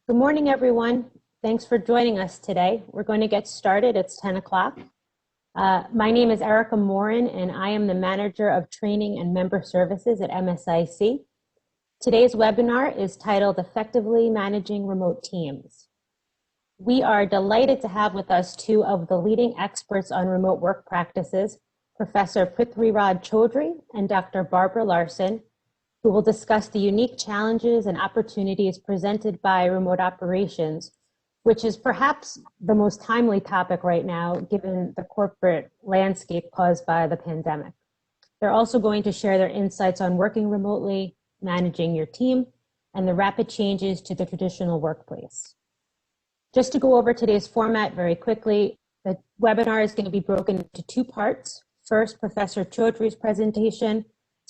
Good morning, everyone. Thanks for joining us today. We're going to get started. It's 10 o'clock. My name is Erica Morin, and I am the Manager of Training and Member Services at MSIC. Today's webinar is titled Effectively Managing Remote Teams. We are delighted to have with us two of the leading experts on remote work practices, Professor Prithwiraj Choudhury and Dr. Barbara Larson, who will discuss the unique challenges and opportunities presented by remote operations, which is perhaps the most timely topic right now, given the corporate landscape caused by the pandemic. They're also going to share their insights on working remotely, managing your team, and the rapid changes to the traditional workplace. Just to go over today's format very quickly, the webinar is going to be broken into two parts. First, Professor Choudhury's presentation,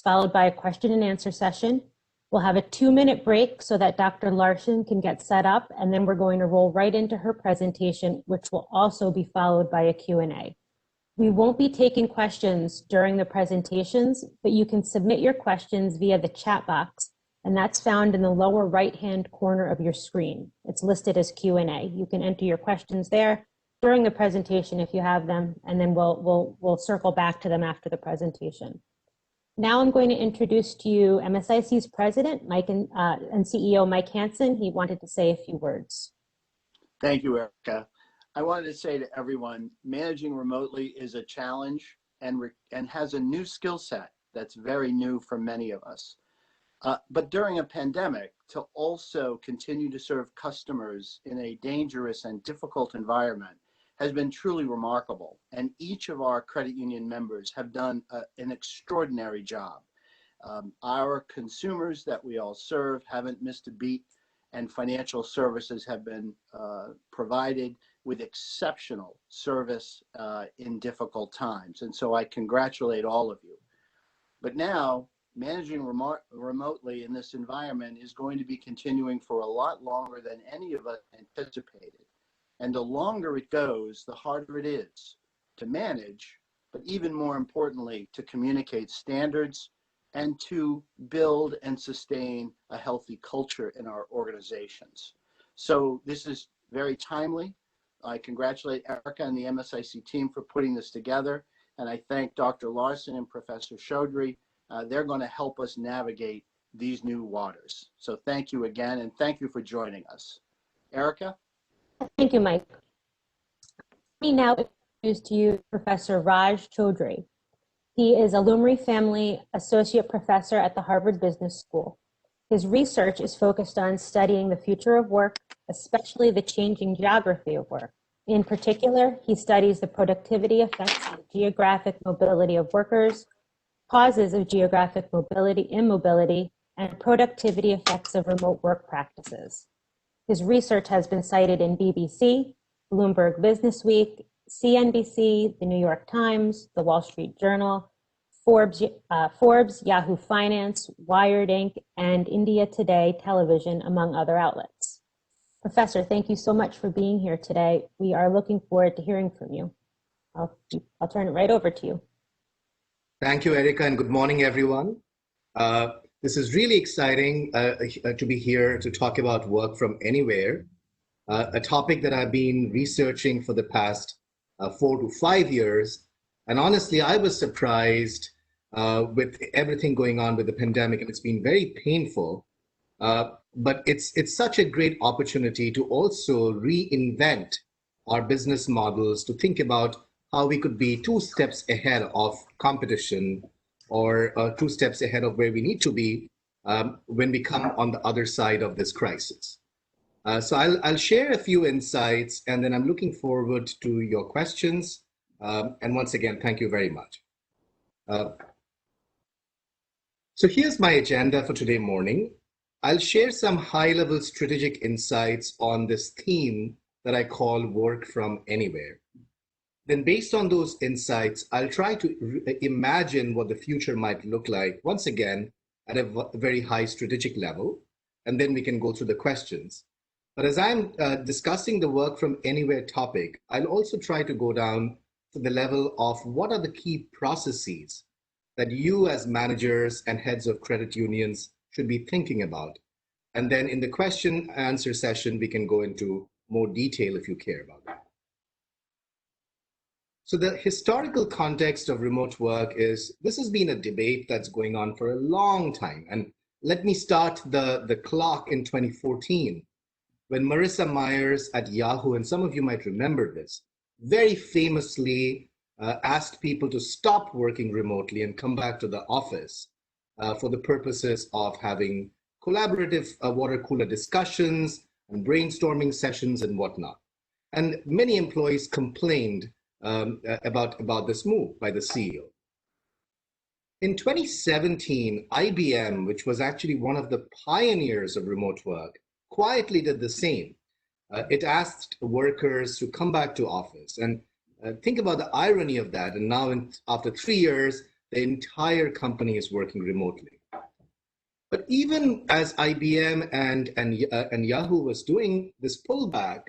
followed by a question and answer session. We'll have a 2-minute break so that Dr. Larson can get set up, and then we're going to roll right into her presentation, which will also be followed by a Q&A. We won't be taking questions during the presentations, but you can submit your questions via the chat box, and that's found in the lower right-hand corner of your screen. It's listed as Q&A. You can enter your questions there during the presentation if you have them, and then we'll circle back to them after the presentation. Now I'm going to introduce to you MSIC's president, and CEO Mike Hansen. He wanted to say a few words. Thank you, Erica. I wanted to say to everyone, managing remotely is a challenge and has a new skill set that's very new for many of us. But during a pandemic, to also continue to serve customers in a dangerous and difficult environment has been truly remarkable, and each of our credit union members have done an extraordinary job. Our consumers that we all serve haven't missed a beat, and financial services have been provided with exceptional service in difficult times, and so I congratulate all of you. But now, managing remotely in this environment is going to be continuing for a lot longer than any of us anticipated. And the longer it goes, the harder it is to manage, but even more importantly, to communicate standards and to build and sustain a healthy culture in our organizations. So this is very timely. I congratulate Erica and the MSIC team for putting this together. And I thank Dr. Larson and Professor Choudhury. They're going to help us navigate these new waters. So thank you again, and thank you for joining us. Erica? Thank you, Mike. Let me now introduce to you Professor Raj Choudhury. He is a Lumry Family Associate Professor at the Harvard Business School. His research is focused on studying the future of work, especially the changing geography of work. In particular, he studies the productivity effects of geographic mobility of workers, causes of geographic immobility, and productivity effects of remote work practices. His research has been cited in BBC, Bloomberg Businessweek, CNBC, the New York Times, the Wall Street Journal, Forbes, Yahoo Finance, Wired Inc., and India Today television, among other outlets. Professor, thank you so much for being here today. We are looking forward to hearing from you. I'll turn it right over to you. Thank you, Erica, and good morning, everyone. This is really exciting to be here to talk about work from anywhere, a topic that I've been researching for the past 4 to 5 years. And honestly, I was surprised with everything going on with the pandemic, and it's been very painful. But it's such a great opportunity to also reinvent our business models, to think about how we could be 2 steps ahead of competition, or 2 steps ahead of where we need to be when we come on the other side of this crisis. So I'll share a few insights, and then I'm looking forward to your questions. And once again, thank you very much. So here's my agenda for today morning. I'll share some high-level strategic insights on this theme that I call work from anywhere. Then based on those insights, I'll try to imagine what the future might look like, once again, at a very high strategic level, and then we can go through the questions. But as I'm discussing the work from anywhere topic, I'll also try to go down to the level of what are the key processes that you as managers and heads of credit unions should be thinking about. And then in the question answer session, we can go into more detail if you care about that. So the historical context of remote work is, this has been a debate that's going on for a long time. And let me start the clock in 2014, when Marissa Myers at Yahoo, and some of you might remember this, very famously asked people to stop working remotely and come back to the office for the purposes of having collaborative water cooler discussions and brainstorming sessions and whatnot. And many employees complained about this move by the CEO. In 2017, IBM, which was actually one of the pioneers of remote work, quietly did the same. It asked workers to come back to office. And think about the irony of that. And now after 3 years, the entire company is working remotely. But even as IBM and Yahoo was doing this pullback,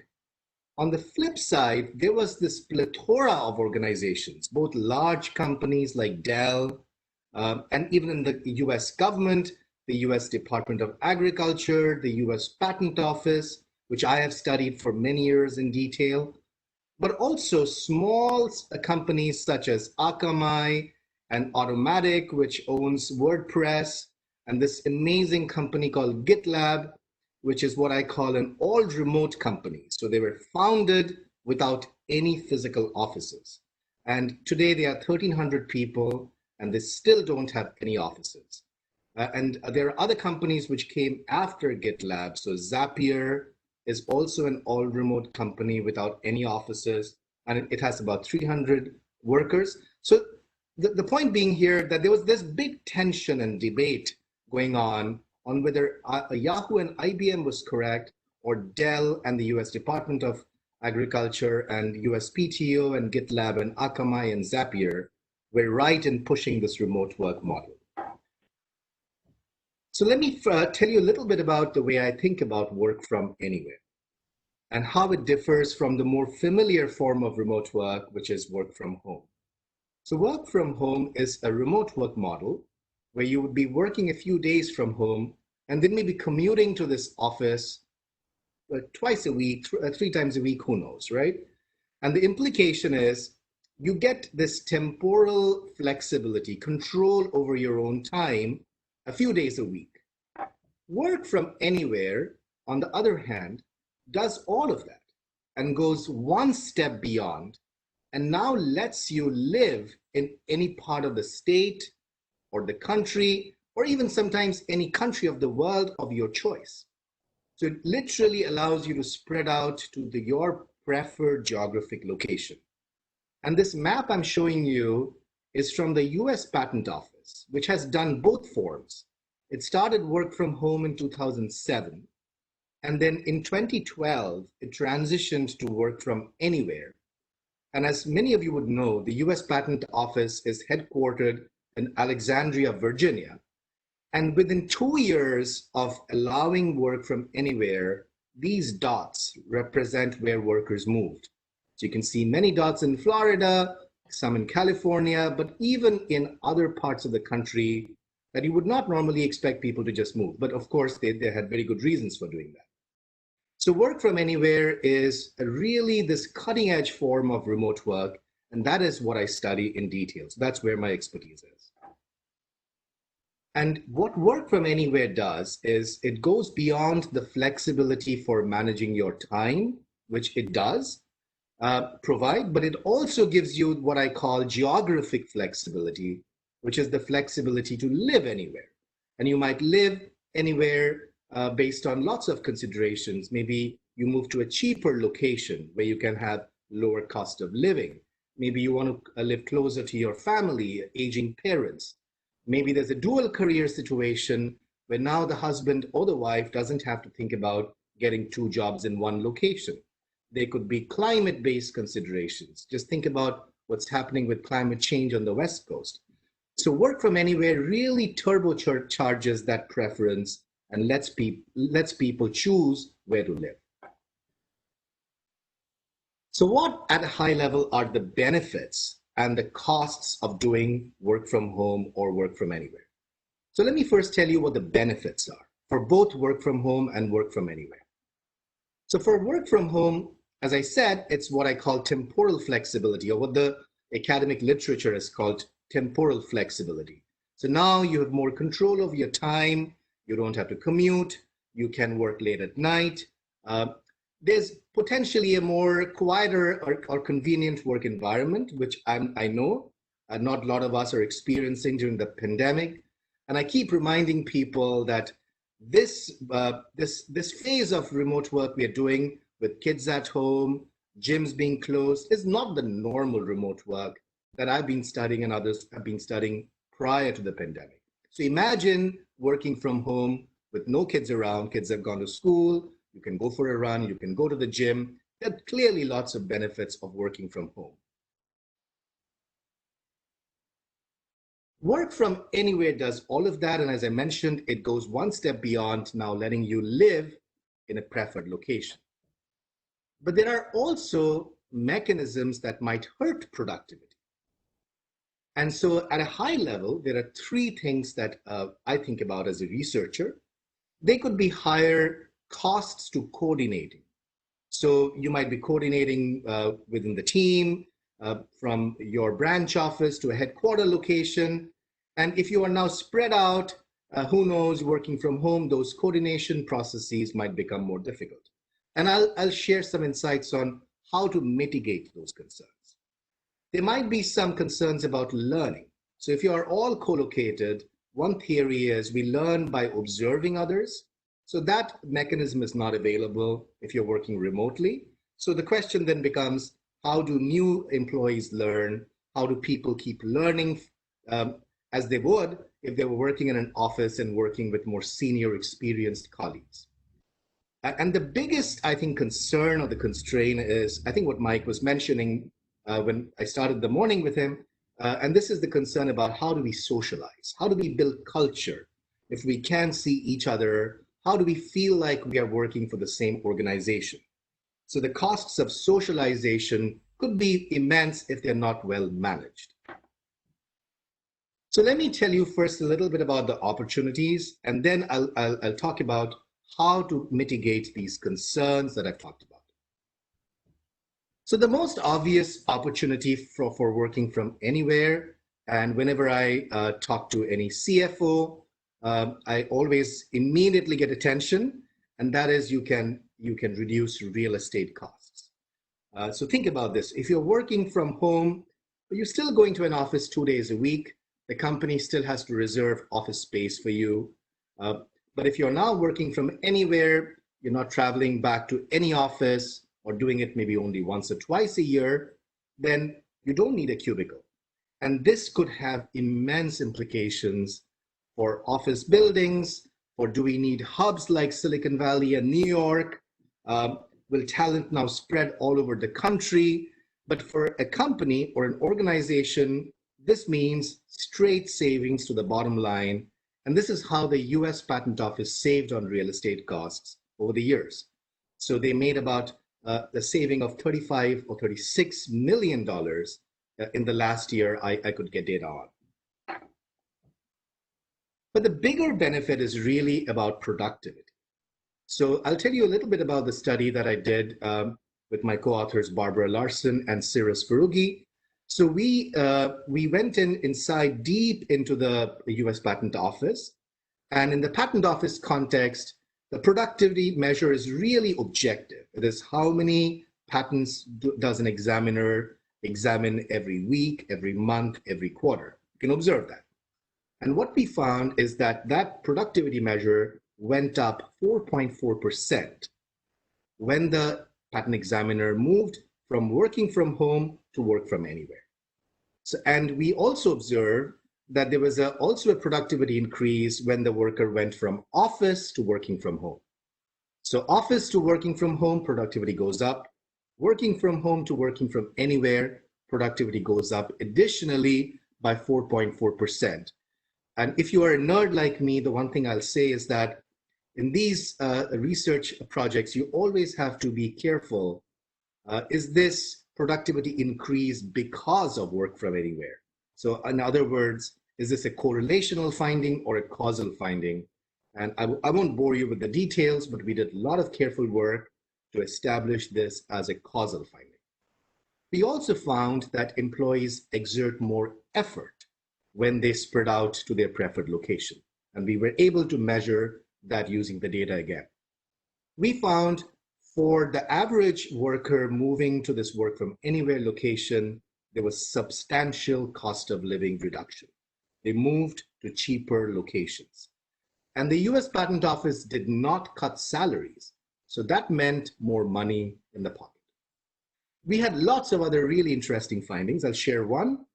on the flip side, there was this plethora of organizations, both large companies like Dell, and even in the US government, the US Department of Agriculture, the US Patent Office, which I have studied for many years in detail, but also small companies such as Akamai and Automatic, which owns WordPress, and this amazing company called GitLab, which is what I call an all remote company. So they were founded without any physical offices. And today they are 1,300 people, and they still don't have any offices. And there are other companies which came after GitLab. So Zapier is also an all remote company without any offices, and it has about 300 workers. So the point being here that there was this big tension and debate going on whether Yahoo and IBM was correct, or Dell and the US Department of Agriculture and USPTO and GitLab and Akamai and Zapier were right in pushing this remote work model. So let me tell you a little bit about the way I think about work from anywhere and how it differs from the more familiar form of remote work, which is work from home. So work from home is a remote work model where you would be working a few days from home and then maybe commuting to this office twice a week, 3 times a week, who knows, right? And the implication is you get this temporal flexibility, control over your own time a few days a week. Work from anywhere, on the other hand, does all of that and goes one step beyond, and now lets you live in any part of the state or the country, or even sometimes any country of the world of your choice. So it literally allows you to spread out to your preferred geographic location. And this map I'm showing you is from the US Patent Office, which has done both forms. It started work from home in 2007. And then in 2012, it transitioned to work from anywhere. And as many of you would know, the US Patent Office is headquartered in Alexandria, Virginia. And within 2 years of allowing work from anywhere, these dots represent where workers moved. So you can see many dots in Florida, some in California, but even in other parts of the country that you would not normally expect people to just move. But of course, they had very good reasons for doing that. So work from anywhere is really this cutting edge form of remote work. And that is what I study in detail. So that's where my expertise is. And what work from anywhere does is it goes beyond the flexibility for managing your time, which it does provide, but it also gives you what I call geographic flexibility, which is the flexibility to live anywhere. And you might live anywhere based on lots of considerations. Maybe you move to a cheaper location where you can have lower cost of living. Maybe you want to live closer to your family, aging parents. Maybe there's a dual career situation where now the husband or the wife doesn't have to think about getting 2 jobs in one location. There could be climate-based considerations. Just think about what's happening with climate change on the West Coast. So work from anywhere really turbocharges that preference and lets people choose where to live. So what at a high level are the benefits and the costs of doing work from home or work from anywhere? So let me first tell you what the benefits are. for both work from home and work from anywhere. So for work from home, as I said, it's what I call temporal flexibility, or what the academic literature has called temporal flexibility. So now you have more control over your time. You don't have to commute. You can work late at night. There's potentially a more quieter or convenient work environment, which I know not a lot of us are experiencing during the pandemic. And I keep reminding people that this phase of remote work we are doing with kids at home, gyms being closed, is not the normal remote work that I've been studying and others have been studying prior to the pandemic. So imagine working from home with no kids around. Kids have gone to school. You can go for a run. You can go to the gym. There are clearly lots of benefits of working from home. Work from anywhere does all of that. And as I mentioned, it goes one step beyond now letting you live in a preferred location. But there are also mechanisms that might hurt productivity. And so at a high level, there are three things that I think about as a researcher. They could be higher costs to coordinating. So you might be coordinating within the team, from your branch office to a headquarter location. And if you are now spread out, who knows, working from home, those coordination processes might become more difficult. And I'll share some insights on how to mitigate those concerns. There might be some concerns about learning. So if you are all co-located, one theory is we learn by observing others. So that mechanism is not available if you're working remotely. So the question then becomes, how do new employees learn? How do people keep learning as they would if they were working in an office and working with more senior, experienced colleagues? And the biggest, I think, concern or the constraint is, I think what Mike was mentioning when I started the morning with him, and this is the concern about how do we socialize? How do we build culture? If we can't see each other, how do we feel like we are working for the same organization? So the costs of socialization could be immense if they're not well managed. So let me tell you first a little bit about the opportunities, and then I'll talk about how to mitigate these concerns that I've talked about. So the most obvious opportunity for working from anywhere, and whenever I talk to any CFO, I always immediately get attention, and that is you can reduce real estate costs. So think about this. If you're working from home, but you're still going to an office 2 days a week, the company still has to reserve office space for you. But if you're now working from anywhere, you're not traveling back to any office or doing it maybe only once or twice a year, then you don't need a cubicle. And this could have immense implications for office buildings, or do we need hubs like Silicon Valley and New York? Will talent now spread all over the country? But for a company or an organization, this means straight savings to the bottom line. And this is how the US Patent Office saved on real estate costs over the years. So they made about the saving of $35 or $36 million in the last year I could get data on. But the bigger benefit is really about productivity. So I'll tell you a little bit about the study that I did with my co-authors, Barbara Larson and Cyrus Farugi. So we went inside deep into the US Patent Office. And in the Patent Office context, the productivity measure is really objective. It is how many patents does an examiner examine every week, every month, every quarter. You can observe that. And what we found is that that productivity measure went up 4.4% when the patent examiner moved from working from home to work from anywhere. So, and we also observed that there was also a productivity increase when the worker went from office to working from home. So office to working from home, productivity goes up. Working from home to working from anywhere, productivity goes up additionally by 4.4%. And if you are a nerd like me, the one thing I'll say is that in these research projects, you always have to be careful. Is this productivity increase because of work from anywhere? So in other words, is this a correlational finding or a causal finding? And I won't bore you with the details, but we did a lot of careful work to establish this as a causal finding. We also found that employees exert more effort when they spread out to their preferred location. And we were able to measure that using the data again. We found for the average worker moving to this work from anywhere location, there was substantial cost of living reduction. They moved to cheaper locations. And the US Patent Office did not cut salaries. So that meant more money in the pocket. We had lots of other really interesting findings. I'll share one.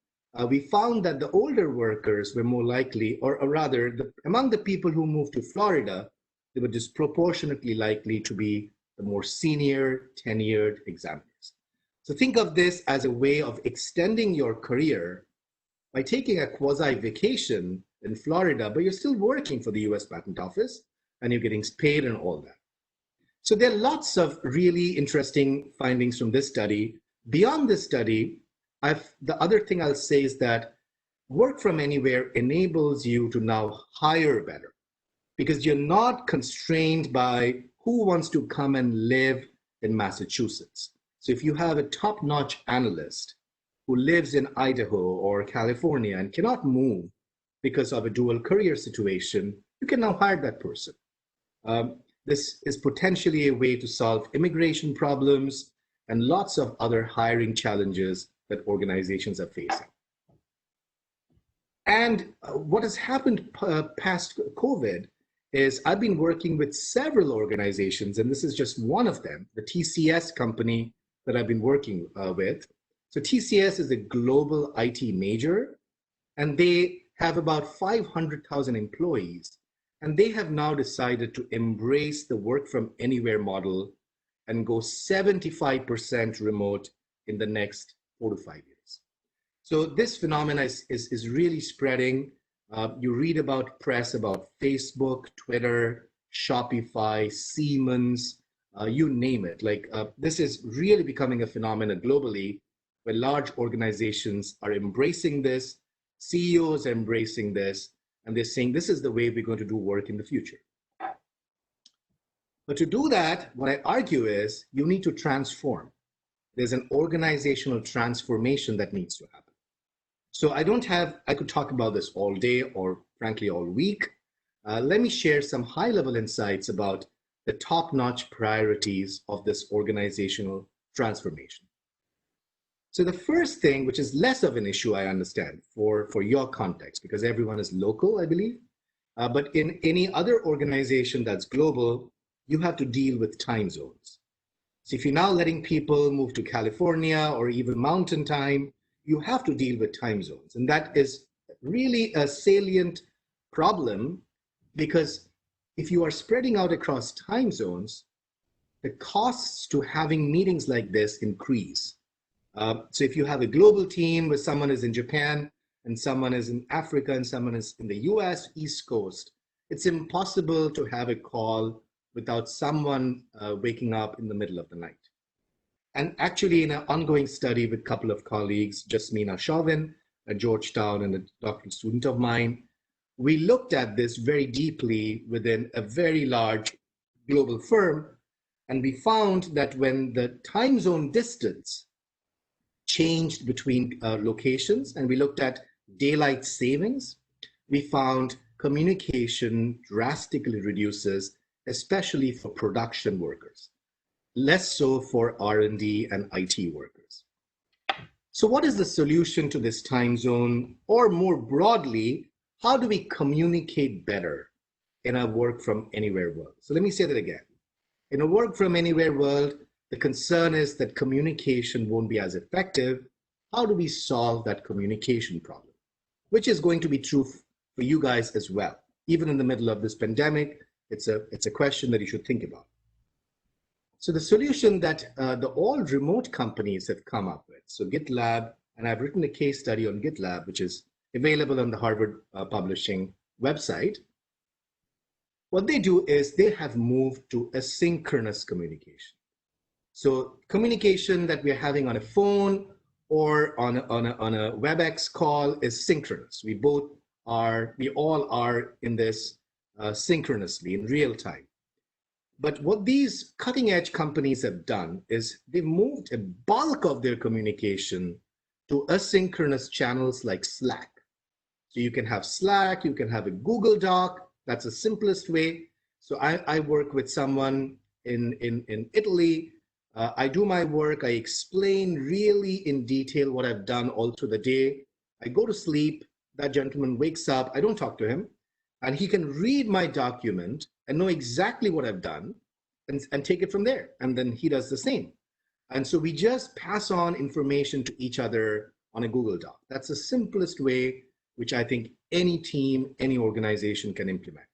We found that the older workers were more likely, or rather, among the people who moved to Florida, they were disproportionately likely to be the more senior, tenured examiners. So think of this as a way of extending your career by taking a quasi-vacation in Florida, but you're still working for the US Patent Office and you're getting paid and all that. So there are lots of really interesting findings from this study. Beyond this study, the other thing I'll say is that work from anywhere enables you to now hire better because you're not constrained by who wants to come and live in Massachusetts. So if you have a top-notch analyst who lives in Idaho or California and cannot move because of a dual career situation, you can now hire that person. This is potentially a way to solve immigration problems and lots of other hiring challenges that organizations are facing. And what has happened past COVID is I've been working with several organizations, and this is just one of them, the TCS company that I've been working with. So TCS is a global IT major, and they have about 500,000 employees. And they have now decided to embrace the work from anywhere model and go 75% remote in the next 4 to 5 years. So this phenomenon is really spreading. You read about press about Facebook, Twitter, Shopify, Siemens, you name it. This is really becoming a phenomenon globally where large organizations are embracing this, CEOs are embracing this, and they're saying this is the way we're going to do work in the future. But to do that, what I argue is you need to transform. There's an organizational transformation that needs to happen. So I could talk about this all day or frankly all week. Let me share some high-level insights about the top-notch priorities of this organizational transformation. So the first thing, which is less of an issue, I understand, for your context, because everyone is local, I believe. But in any other organization that's global, you have to deal with time zones. So if you're now letting people move to California or even mountain time, you have to deal with time zones. And that is really a salient problem because if you are spreading out across time zones, the costs to having meetings like this increase. So if you have a global team where someone is in Japan and someone is in Africa and someone is in the US East Coast, it's impossible to have a call without someone waking up in the middle of the night. And actually in an ongoing study with a couple of colleagues, Jasmina Chauvin at Georgetown and a doctoral student of mine, we looked at this very deeply within a very large global firm. And we found that when the time zone distance changed between locations and we looked at daylight savings, we found communication drastically reduces, especially for production workers, less so for R&D and IT workers. So what is the solution to this time zone? Or more broadly, how do we communicate better in a work from anywhere world? So let me say that again. In a work from anywhere world, the concern is that communication won't be as effective. How do we solve that communication problem? Which is going to be true for you guys as well. Even in the middle of this pandemic, it's a question that you should think about. So the solution that the all remote companies have come up with, so GitLab, and I've written a case study on GitLab, which is available on the Harvard Publishing website. What they do is they have moved to asynchronous communication. So communication that we're having on a phone or on a WebEx call is synchronous. We all are in this synchronously in real time. But what these cutting edge companies have done is they've moved a bulk of their communication to asynchronous channels like Slack. So you can have Slack, you can have a Google Doc. That's the simplest way. So I work with someone in Italy. I do my work. I explain really in detail what I've done all through the day. I go to sleep. That gentleman wakes up. I don't talk to him. And he can read my document and know exactly what I've done and take it from there. And then he does the same. And so we just pass on information to each other on a Google Doc. That's the simplest way, which I think any team, any organization can implement.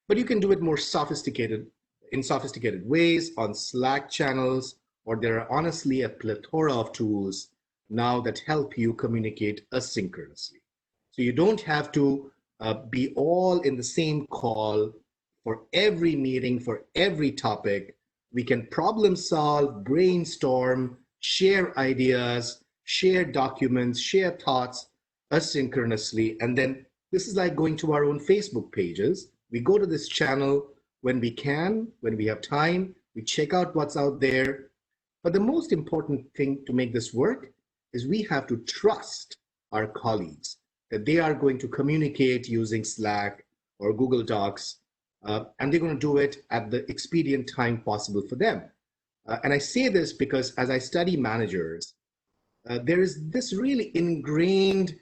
But you can do it more sophisticated, in sophisticated ways on Slack channels, or there are honestly a plethora of tools now that help you communicate asynchronously. So you don't have to be all in the same call for every meeting, for every topic. We can problem solve, brainstorm, share ideas, share documents, share thoughts asynchronously. And then this is like going to our own Facebook pages. We go to this channel when we can, when we have time, we check out what's out there. But the most important thing to make this work is we have to trust our colleagues that they are going to communicate using Slack or Google Docs, and they're going to do it at the expedient time possible for them. And I say this because as I study managers, there is this really ingrained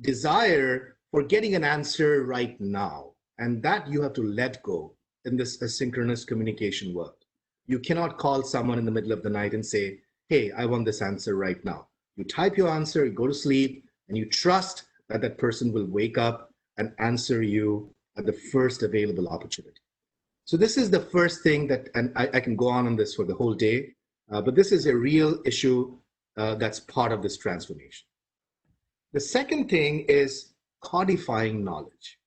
desire for getting an answer right now. And that you have to let go in this asynchronous communication world. You cannot call someone in the middle of the night and say, hey, I want this answer right now. You type your answer, you go to sleep, and you trust that that person will wake up and answer you at the first available opportunity. So this is the first thing that, and I can go on this for the whole day, but this is a real issue that's part of this transformation. The second thing is codifying knowledge.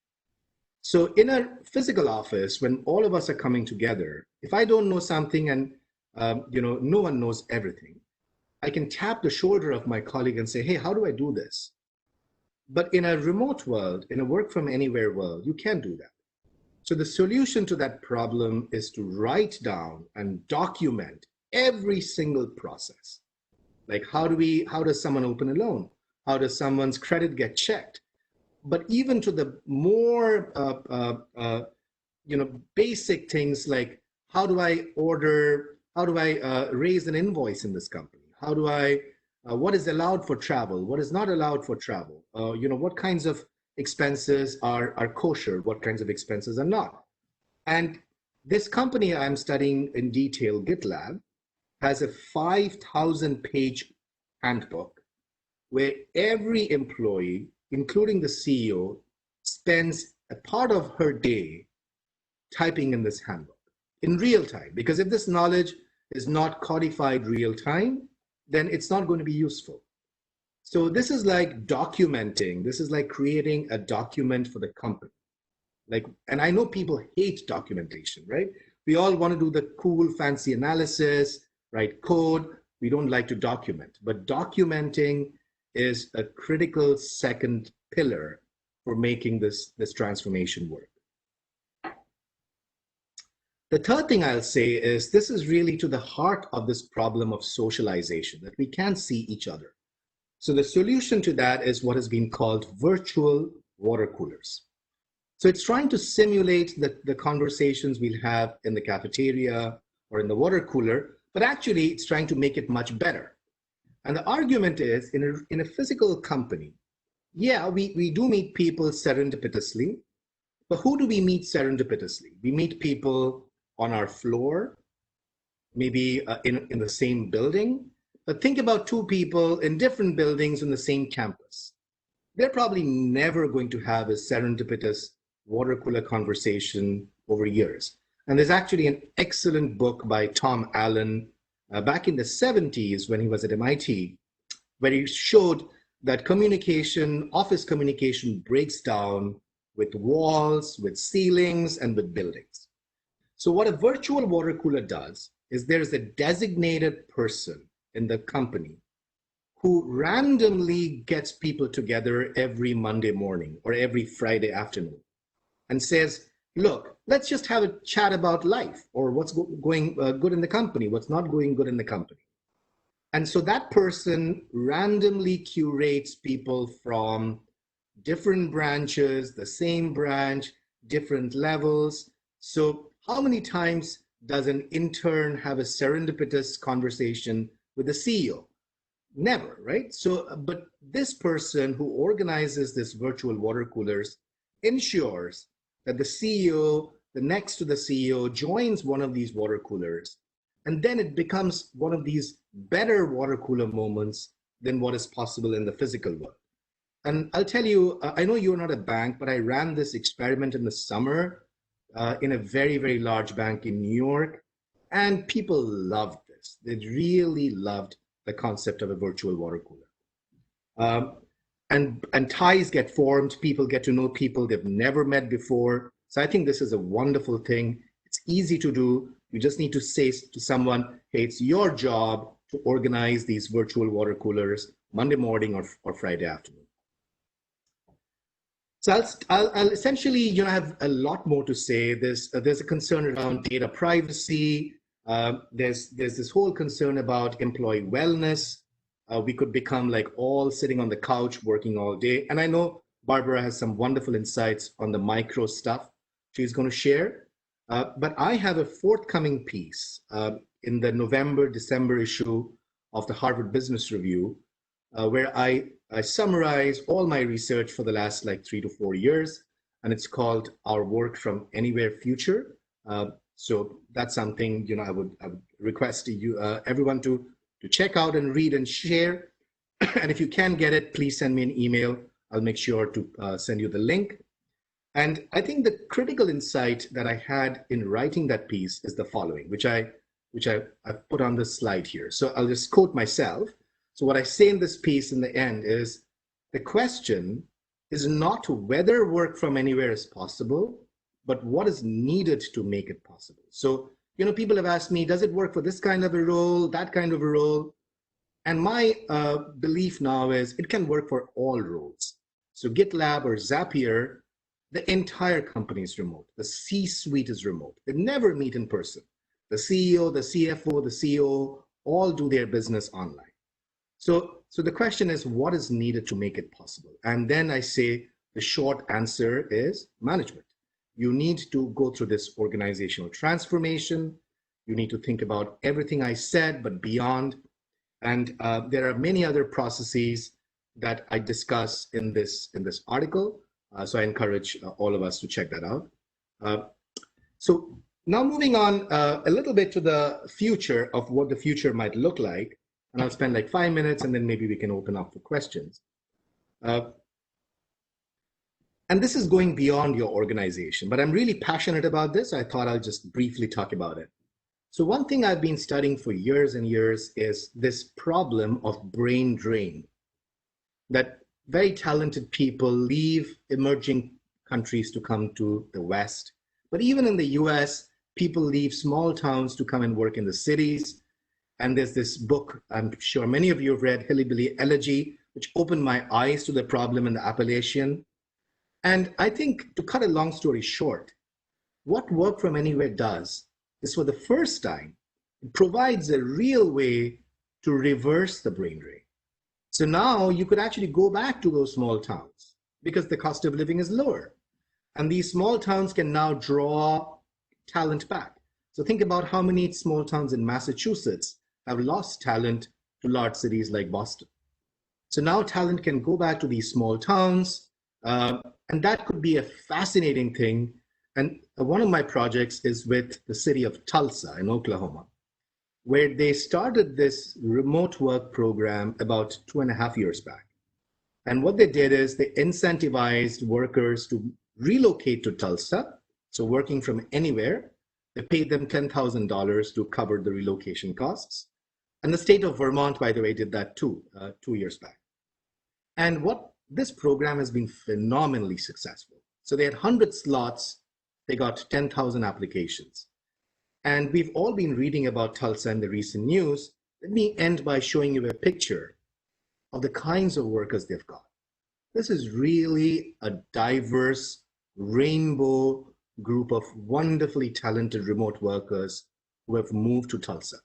So in a physical office, when all of us are coming together, if I don't know something and no one knows everything, I can tap the shoulder of my colleague and say, hey, how do I do this? But in a remote world, in a work from anywhere world, you can't do that. So the solution to that problem is to write down and document every single process. Like how does someone open a loan? How does someone's credit get checked? But even to the more basic things like how do I raise an invoice in this company? How do what is allowed for travel? What is not allowed for travel? What kinds of expenses are kosher? What kinds of expenses are not? And this company I'm studying in detail, GitLab, has a 5,000-page handbook where every employee, including the CEO, spends a part of her day typing in this handbook in real time. Because if this knowledge is not codified real time, then it's not going to be useful. So this is like documenting. This is like creating a document for the company. And I know people hate documentation, right? We all want to do the cool, fancy analysis, write code. We don't like to document, but documenting is a critical second pillar for making this transformation work. The third thing I'll say is this is really to the heart of this problem of socialization, that we can't see each other. So the solution to that is what has been called virtual water coolers. So it's trying to simulate the conversations we'll have in the cafeteria or in the water cooler, but actually it's trying to make it much better. And the argument is in a physical company, yeah, we do meet people serendipitously, but who do we meet serendipitously? We meet people on our floor, maybe in the same building. But think about two people in different buildings in the same campus. They're probably never going to have a serendipitous water cooler conversation over years. And there's actually an excellent book by Tom Allen back in the 70s when he was at MIT, where he showed that communication, office communication, breaks down with walls, with ceilings, and with buildings. So what a virtual water cooler does is there is a designated person in the company who randomly gets people together every Monday morning or every Friday afternoon. and says, look, let's just have a chat about life or what's going good in the company, what's not going good in the company. And so that person randomly curates people from different branches, the same branch, different levels. So how many times does an intern have a serendipitous conversation with the CEO? Never, right? So, but this person who organizes this virtual water coolers ensures that the CEO, the next to the CEO, joins one of these water coolers. And then it becomes one of these better water cooler moments than what is possible in the physical world. And I'll tell you, I know you're not a bank, but I ran this experiment in the summer in a very, very large bank in New York. And people loved this. They really loved the concept of a virtual water cooler. And ties get formed, people get to know people they've never met before. So I think this is a wonderful thing. It's easy to do. You just need to say to someone, hey, it's your job to organize these virtual water coolers Monday morning or Friday afternoon. So I'll essentially, have a lot more to say. There's a concern around data privacy. There's this whole concern about employee wellness. We could become like all sitting on the couch working all day. And I know Barbara has some wonderful insights on the micro stuff she's going to share. But I have a forthcoming piece in the November-December issue of the Harvard Business Review, where I summarize all my research for the last like 3 to 4 years, and it's called Our Work from Anywhere Future. So that's something I would request you everyone to check out and read and share. And if you can get it, please send me an email. I'll make sure to send you the link. And I think the critical insight that I had in writing that piece is the following, which I've put on this slide here. So I'll just quote myself. So what I say in this piece in the end is, the question is not whether work from anywhere is possible, but what is needed to make it possible. So, people have asked me, does it work for this kind of a role, that kind of a role? And my belief now is it can work for all roles. So GitLab or Zapier, the entire company is remote. The C-suite is remote. They never meet in person. The CEO, the CFO, the CEO, all do their business online. So the question is, what is needed to make it possible? And then I say the short answer is management. You need to go through this organizational transformation. You need to think about everything I said, but beyond. And there are many other processes that I discuss in this article. So I encourage all of us to check that out. So now moving on a little bit to the future of what the future might look like. And I'll spend like 5 minutes and then maybe we can open up for questions. And this is going beyond your organization, but I'm really passionate about this. I thought I'll just briefly talk about it. So one thing I've been studying for years and years is this problem of brain drain, that very talented people leave emerging countries to come to the West. But even in the US, people leave small towns to come and work in the cities. And there's this book, I'm sure many of you have read, Hillybilly Elegy, which opened my eyes to the problem in the Appalachian. And I think, to cut a long story short, what Work from Anywhere does is, for the first time, it provides a real way to reverse the brain drain. So now you could actually go back to those small towns because the cost of living is lower. And these small towns can now draw talent back. So think about how many small towns in Massachusetts have lost talent to large cities like Boston. So now talent can go back to these small towns, and that could be a fascinating thing. And one of my projects is with the city of Tulsa in Oklahoma, where they started this remote work program about 2.5 years back. And what they did is they incentivized workers to relocate to Tulsa, so working from anywhere. They paid them $10,000 to cover the relocation costs. And the state of Vermont, by the way, did that too, 2 years back. And what this program has been phenomenally successful. So they had 100 slots. They got 10,000 applications. And we've all been reading about Tulsa in the recent news. Let me end by showing you a picture of the kinds of workers they've got. This is really a diverse rainbow group of wonderfully talented remote workers who have moved to Tulsa.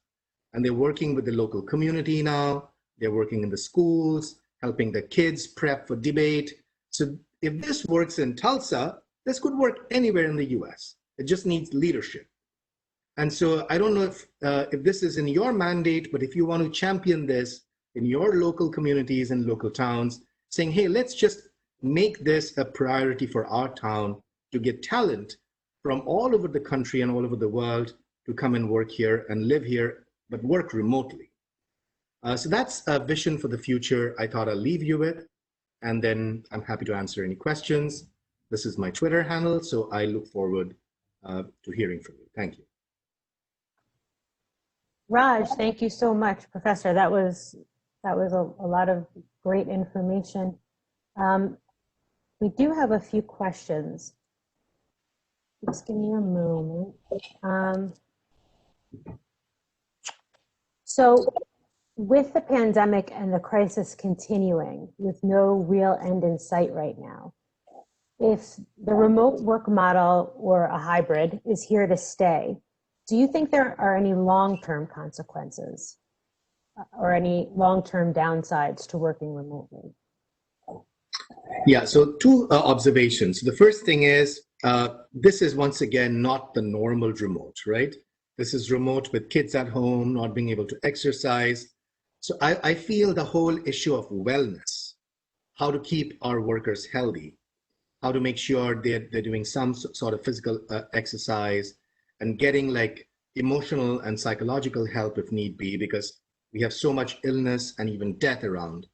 And they're working with the local community now. They're working in the schools, helping the kids prep for debate. So if this works in Tulsa, this could work anywhere in the US. It just needs leadership. And so I don't know if this is in your mandate, but if you want to champion this in your local communities and local towns, saying, hey, let's just make this a priority for our town to get talent from all over the country and all over the world to come and work here and live here, but work remotely. So that's a vision for the future I thought I'll leave you with. And then I'm happy to answer any questions. This is my Twitter handle, so I look forward to hearing from you. Thank you. Raj, thank you so much, Professor. That was a lot of great information. We do have a few questions. Just give me a moment. So with the pandemic and the crisis continuing with no real end in sight right now, if the remote work model or a hybrid is here to stay, do you think there are any long-term consequences or any long-term downsides to working remotely? Yeah, so two observations. The first thing is, this is once again not the normal remote, right? This is remote with kids at home, not being able to exercise. So I feel the whole issue of wellness, how to keep our workers healthy, how to make sure they're doing some sort of physical exercise and getting like emotional and psychological help if need be, because we have so much illness and even death around,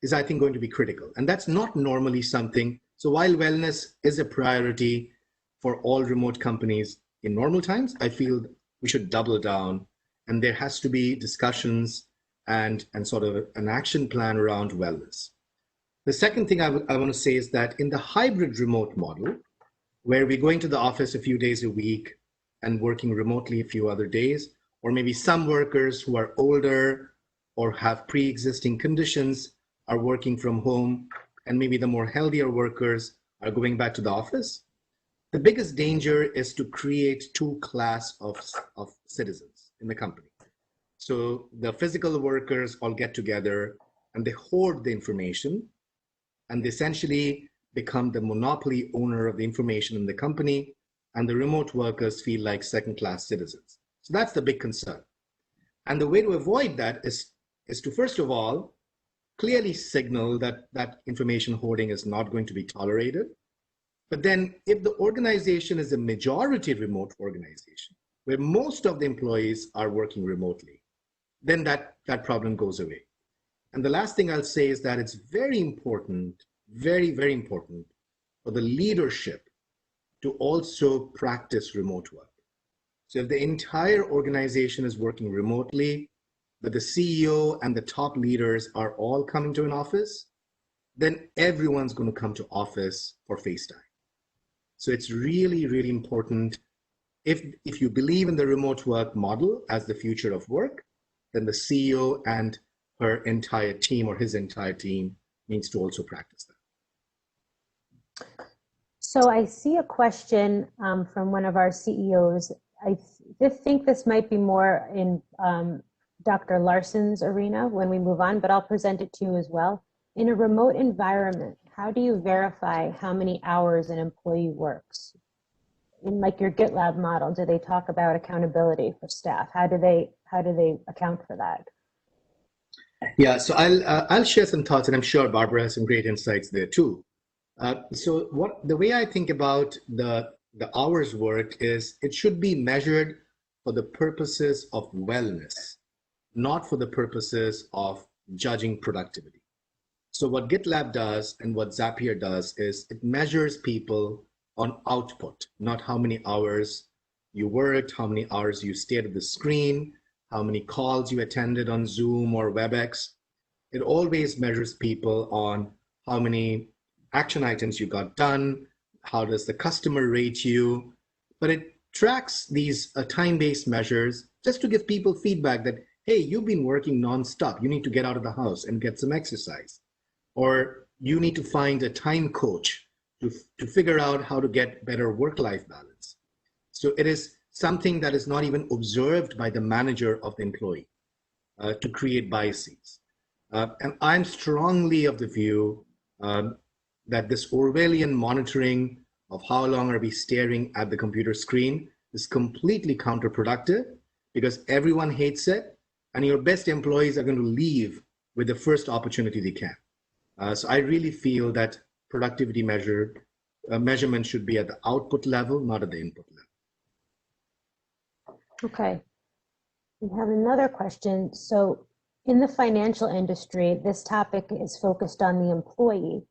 is I think going to be critical. And that's not normally something. So while wellness is a priority for all remote companies in normal times, I feel we should double down, and there has to be discussions and sort of an action plan around wellness. The second thing I want to say is that in the hybrid remote model, where we're going to the office a few days a week and working remotely a few other days, or maybe some workers who are older or have pre-existing conditions are working from home, and maybe the more healthier workers are going back to the office. The biggest danger is to create two classes of citizens in the company. So the physical workers all get together and they hoard the information, and they essentially become the monopoly owner of the information in the company, and the remote workers feel like second-class citizens. So that's the big concern. And the way to avoid that is to, first of all, clearly signal that that information hoarding is not going to be tolerated. But then if the organization is a majority remote organization, where most of the employees are working remotely, then that problem goes away. And the last thing I'll say is that it's very important, very, very important for the leadership to also practice remote work. So if the entire organization is working remotely, but the CEO and the top leaders are all coming to an office, then everyone's going to come to office for FaceTime. So it's really, really important. If you believe in the remote work model as the future of work, then the CEO and her entire team or his entire team needs to also practice that. So I see a question from one of our CEOs. I think this might be more in Dr. Larson's arena when we move on, but I'll present it to you as well. In a remote environment, how do you verify how many hours an employee works? In like your GitLab model, do they talk about accountability for staff? How do they account for that? Yeah, so I'll share some thoughts, and I'm sure Barbara has some great insights there too. So the way I think about the hours worked is it should be measured for the purposes of wellness, not for the purposes of judging productivity. So what GitLab does and what Zapier does is it measures people on output, not how many hours you worked, how many hours you stayed at the screen, how many calls you attended on Zoom or WebEx. It always measures people on how many action items you got done, how does the customer rate you, but it tracks these time-based measures just to give people feedback that, hey, you've been working nonstop, you need to get out of the house and get some exercise. Or you need to find a time coach to figure out how to get better work-life balance. So it is something that is not even observed by the manager of the employee to create biases. And I'm strongly of the view that this Orwellian monitoring of how long are we staring at the computer screen is completely counterproductive because everyone hates it and your best employees are going to leave with the first opportunity they can. So I really feel that productivity measurement should be at the output level, not at the input level. Okay. We have another question. So in the financial industry, this topic is focused on the employee,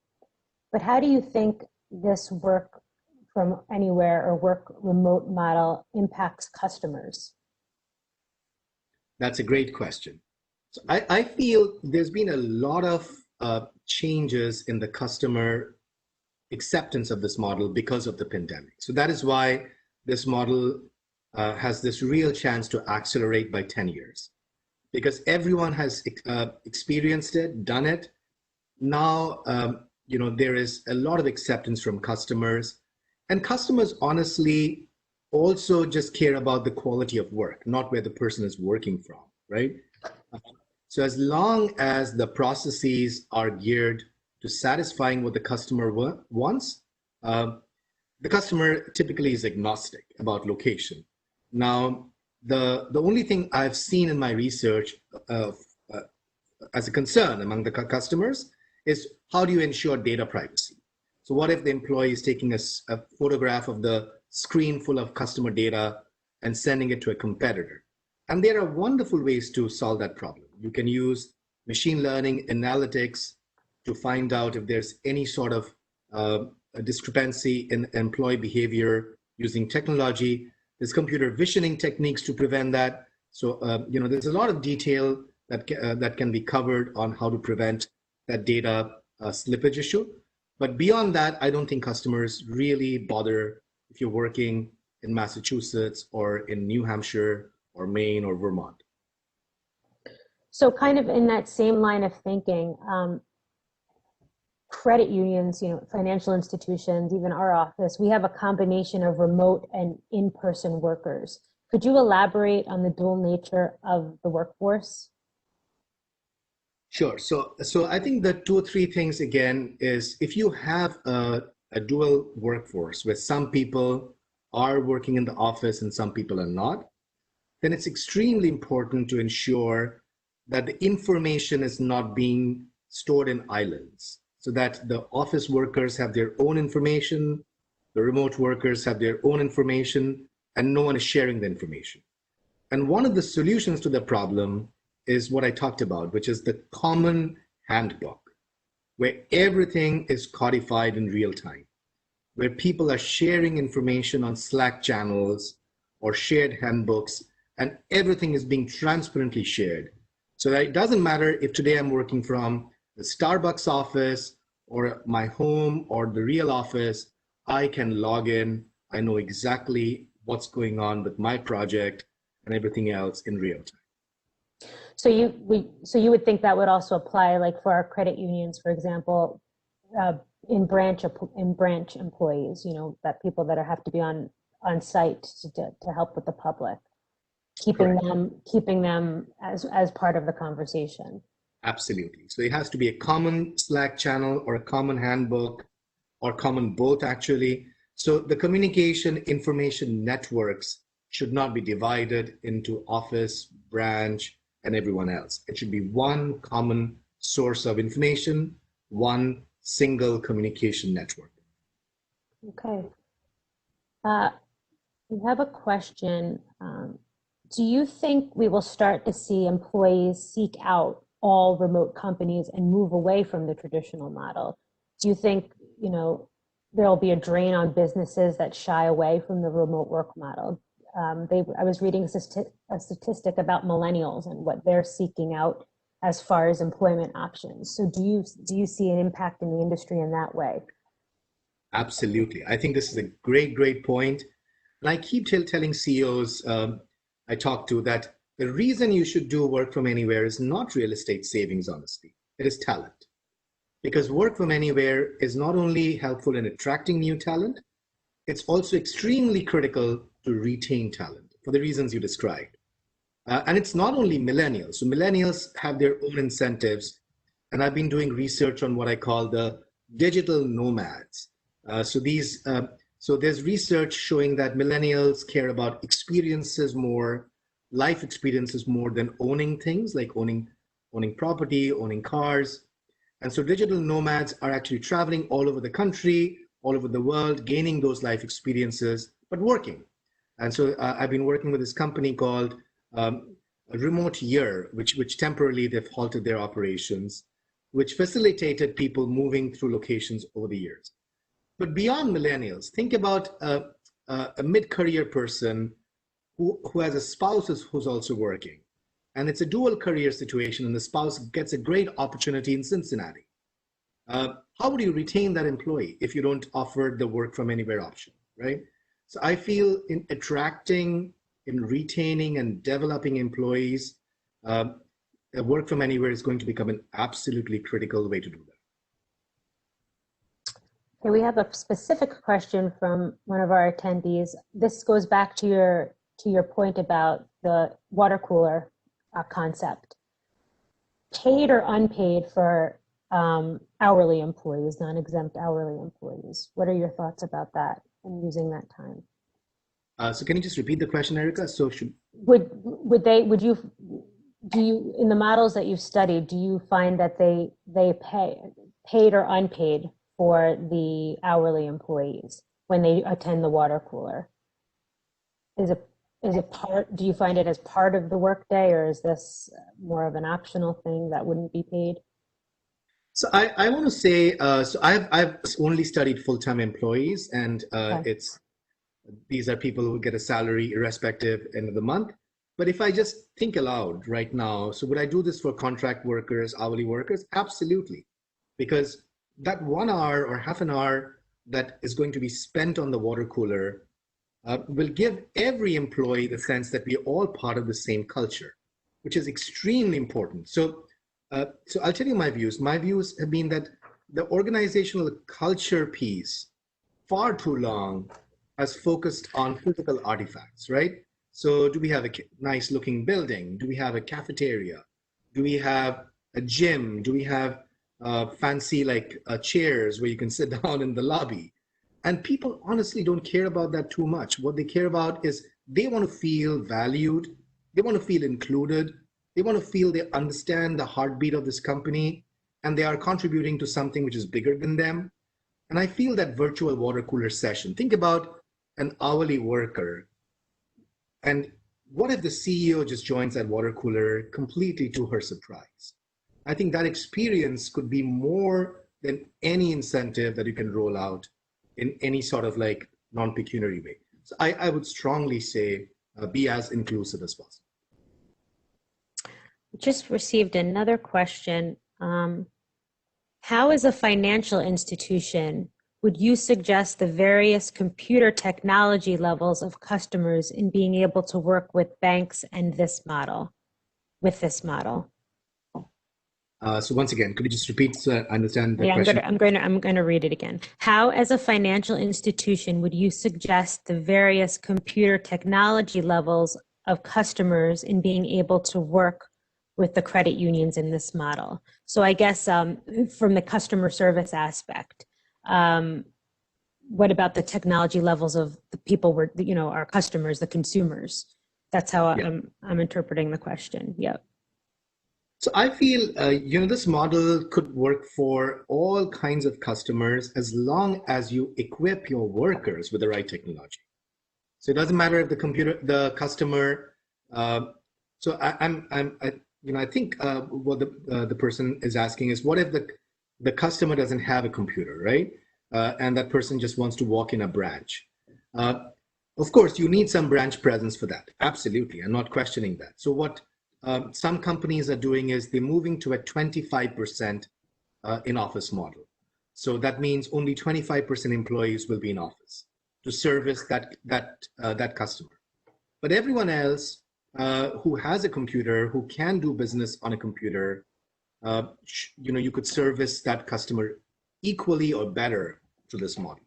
but how do you think this work from anywhere or work remote model impacts customers? That's a great question. So I feel there's been a lot of changes in the customer acceptance of this model because of the pandemic. So that is why this model has this real chance to accelerate by 10 years. Because everyone has experienced it, done it. Now, there is a lot of acceptance from customers. And customers honestly also just care about the quality of work, not where the person is working from, right? So as long as the processes are geared to satisfying what the customer wants, the customer typically is agnostic about location. Now, the only thing I've seen in my research as a concern among the customers is how do you ensure data privacy? So what if the employee is taking a photograph of the screen full of customer data and sending it to a competitor? And there are wonderful ways to solve that problem. You can use machine learning analytics to find out if there's any sort of a discrepancy in employee behavior using technology. There's computer visioning techniques to prevent that. So, there's a lot of detail that can be covered on how to prevent that data slippage issue. But beyond that, I don't think customers really bother if you're working in Massachusetts or in New Hampshire or Maine or Vermont. So kind of in that same line of thinking, credit unions, financial institutions, even our office, we have a combination of remote and in-person workers. Could you elaborate on the dual nature of the workforce? Sure. So I think the 2 or 3 things again is if you have a dual workforce where some people are working in the office and some people are not, then it's extremely important to ensure that the information is not being stored in islands, so that the office workers have their own information, the remote workers have their own information, and no one is sharing the information. And one of the solutions to the problem is what I talked about, which is the common handbook, where everything is codified in real time, where people are sharing information on Slack channels or shared handbooks, and everything is being transparently shared. So that it doesn't matter if today I'm working from the Starbucks office or my home or the real office, I can log in. I know exactly what's going on with my project and everything else in real time. So you would think that would also apply, like for our credit unions, for example, in branch employees, that people that have to be on site to help with the public, keeping them as part of the conversation. Absolutely. So it has to be a common Slack channel or a common handbook or common both actually. So the communication information networks should not be divided into office, branch, and everyone else. It should be one common source of information, one single communication network. Okay. We have a question. Do you think we will start to see employees seek out all remote companies and move away from the traditional model? Do you think, there'll be a drain on businesses that shy away from the remote work model? I was reading a statistic about millennials and what they're seeking out as far as employment options. So do you see an impact in the industry in that way? Absolutely. I think this is a great point. And I keep telling CEOs I talk to that the reason you should do work from anywhere is not real estate savings, honestly. It is talent. because work from anywhere is not only helpful in attracting new talent, it's also extremely critical to retain talent for the reasons you described. And it's not only millennials. So millennials have their own incentives. And I've been doing research on what I call the digital nomads. So there's research showing that millennials care about experiences more, life experiences more than owning things like owning property, owning cars. And so digital nomads are actually traveling all over the country, all over the world, gaining those life experiences, but working. And so I've been working with this company called Remote Year, which temporarily they've halted their operations, which facilitated people moving through locations over the years. But beyond millennials, think about a mid-career person who has a spouse who's also working. And it's a dual career situation, and the spouse gets a great opportunity in Cincinnati. How would you retain that employee if you don't offer the work from anywhere option, right? So I feel in attracting, in retaining and developing employees, work from anywhere is going to become an absolutely critical way to do that. Okay, we have a specific question from one of our attendees. This goes back to your point about the water cooler concept. Paid or unpaid for hourly employees, non-exempt hourly employees. What are your thoughts about that and using that time? So can you just repeat the question, Erica? So do you, in the models that you've studied, do you find that they paid or unpaid for the hourly employees when they attend the water cooler? Is it part, do you find it as part of the workday, or is this more of an optional thing that wouldn't be paid? So I want to say, so I've only studied full-time employees, and Okay. These are people who get a salary irrespective end of the month. But if I just think aloud right now, so would I do this for contract workers, hourly workers? Absolutely. Because that 1 hour or half an hour that is going to be spent on the water cooler will give every employee the sense that we are all part of the same culture, which is extremely important. So I'll tell you my views. My views have been that the organizational culture piece far too long has focused on physical artifacts, right? So do we have a nice looking building? Do we have a cafeteria? Do we have a gym? Do we have fancy chairs where you can sit down in the lobby? And people honestly don't care about that too much. What they care about is they want to feel valued. They want to feel included. They want to feel they understand the heartbeat of this company, and they are contributing to something which is bigger than them. And I feel that virtual water cooler session, think about an hourly worker. And what if the CEO just joins that water cooler completely to her surprise? I think that experience could be more than any incentive that you can roll out in any sort of non-pecuniary way. So I would strongly say be as inclusive as possible. Just received another question. How, as a financial institution, would you suggest the various computer technology levels of customers in being able to work with banks and this model? So once again, could you just repeat so I understand the Yeah, question? I'm going to read it again. How, as a financial institution, would you suggest the various computer technology levels of customers in being able to work with the credit unions in this model? So I guess from the customer service aspect, what about the technology levels of the people our customers, the consumers? That's how I'm interpreting the question. Yep. So I feel, this model could work for all kinds of customers as long as you equip your workers with the right technology. So it doesn't matter if the customer. So I think what the person is asking is, what if the customer doesn't have a computer, right? And that person just wants to walk in a branch. Of course, you need some branch presence for that. Absolutely, I'm not questioning that. So what some companies are doing is they're moving to a 25% in-office model. So that means only 25% employees will be in office to service that customer. But everyone else who has a computer, who can do business on a computer, you could service that customer equally or better through this model.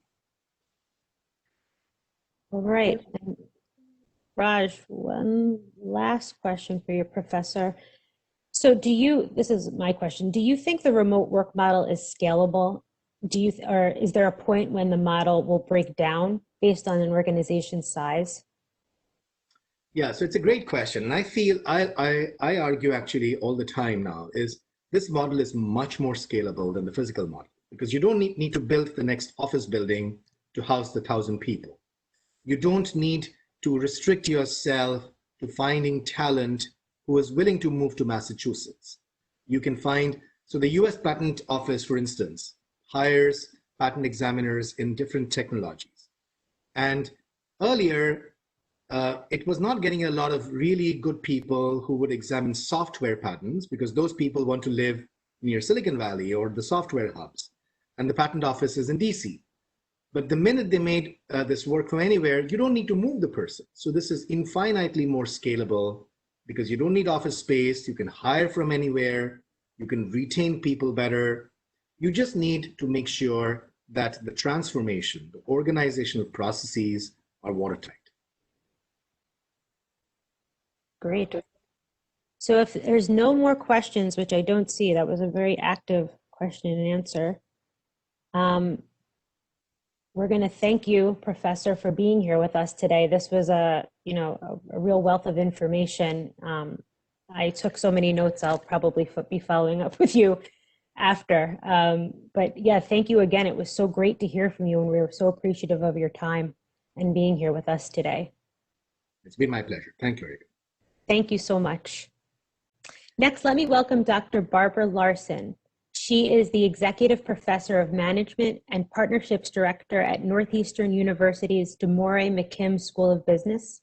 All right. And Raj, one last question for your professor. So this is my question, do you think the remote work model is scalable? Or is there a point when the model will break down based on an organization's size? Yeah, so it's a great question. And I argue actually all the time now is this model is much more scalable than the physical model because you don't need to build the next office building to house the 1,000 people. You don't need to restrict yourself to finding talent who is willing to move to Massachusetts. You can find, so the US Patent Office, for instance, hires patent examiners in different technologies. And earlier, it was not getting a lot of really good people who would examine software patents because those people want to live near Silicon Valley or the software hubs. And the patent office is in DC. But the minute they made this work from anywhere, you don't need to move the person. So this is infinitely more scalable because you don't need office space. You can hire from anywhere. You can retain people better. You just need to make sure that the transformation, the organizational processes are watertight. Great. So if there's no more questions, which I don't see, that was a very active question and answer. We're going to thank you, Professor, for being here with us today. This was a real wealth of information. I took so many notes, I'll probably be following up with you after. But yeah, thank you again. It was so great to hear from you, and we were so appreciative of your time and being here with us today. It's been my pleasure. Thank you, Erica. Thank you so much. Next, let me welcome Dr. Barbara Larson. She is the Executive Professor of Management and Partnerships Director at Northeastern University's DeMoray McKim School of Business.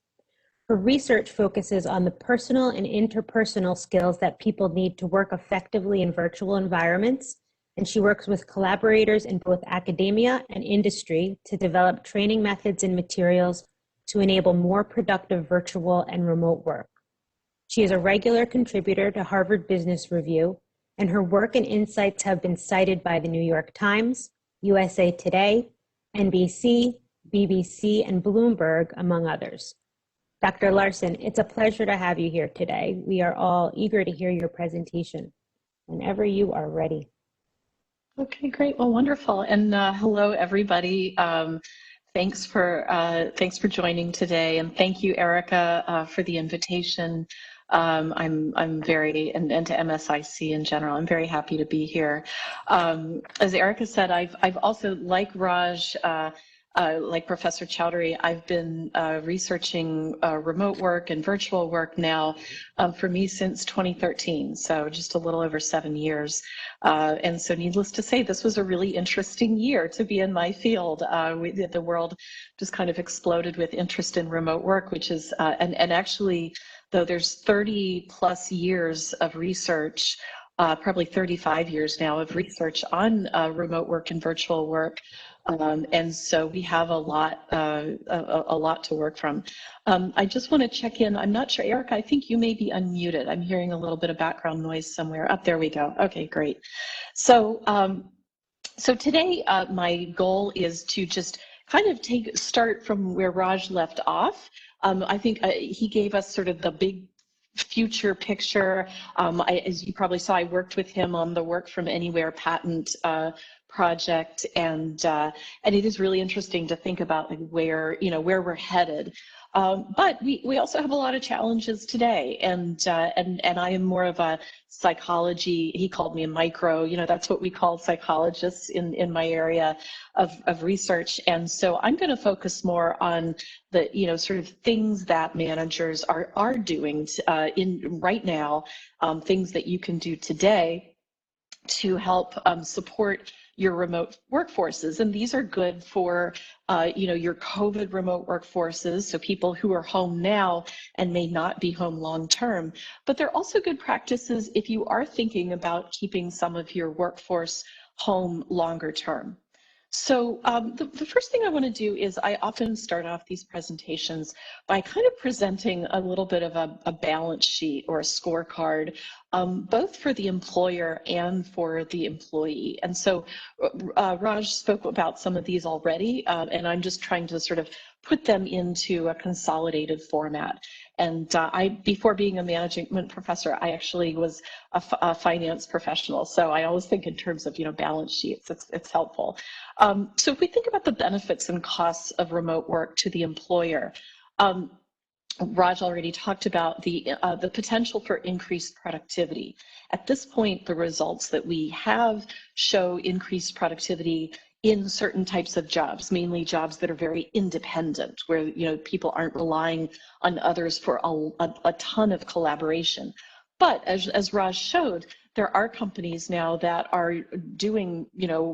Her research focuses on the personal and interpersonal skills that people need to work effectively in virtual environments, and she works with collaborators in both academia and industry to develop training methods and materials to enable more productive virtual and remote work. She is a regular contributor to Harvard Business Review, and her work and insights have been cited by the New York Times, USA Today, NBC, BBC, and Bloomberg, among others. Dr. Larson, it's a pleasure to have you here today. We are all eager to hear your presentation whenever you are ready. Okay, great. Well, wonderful. And hello, everybody. Thanks for joining today, and thank you, Erica, for the invitation. I'm very, and to MSIC in general, I'm very happy to be here. As Erica said, I've also, like Raj, like Professor Choudhury, I've been researching remote work and virtual work now for me since 2013, so just a little over 7 years. And so needless to say, this was a really interesting year to be in my field. The world just kind of exploded with interest in remote work, which is, and actually, though there's 30 plus years of research, probably 35 years now of research on remote work and virtual work. And so we have a lot to work from. I just want to check in. I'm not sure, Erica, I think you may be unmuted. I'm hearing a little bit of background noise somewhere. Up there we go. Okay, great. So, so today my goal is to just kind of start from where Raj left off. I think he gave us sort of the big future picture. As you probably saw, I worked with him on the Work from Anywhere patent project, and it is really interesting to think about like where we're headed. But we also have a lot of challenges today, and I am more of a psychology. He called me a micro. That's what we call psychologists in my area of research. And so I'm going to focus more on the sort of things that managers are doing right now, things that you can do today to help support your remote workforces. And these are good for your COVID remote workforces, so people who are home now and may not be home long term. But they're also good practices if you are thinking about keeping some of your workforce home longer term. So the first thing I want to do is I often start off these presentations by kind of presenting a little bit of a balance sheet or a scorecard, both for the employer and for the employee. And so Raj spoke about some of these already, and I'm just trying to sort of put them into a consolidated format. And before being a management professor, I actually was a finance professional. So I always think in terms of, balance sheets. It's helpful. So if we think about the benefits and costs of remote work to the employer, Raj already talked about the potential for increased productivity. At this point, the results that we have show increased productivity in certain types of jobs, mainly jobs that are very independent, where people aren't relying on others for a ton of collaboration. But as Raj showed, there are companies now that are doing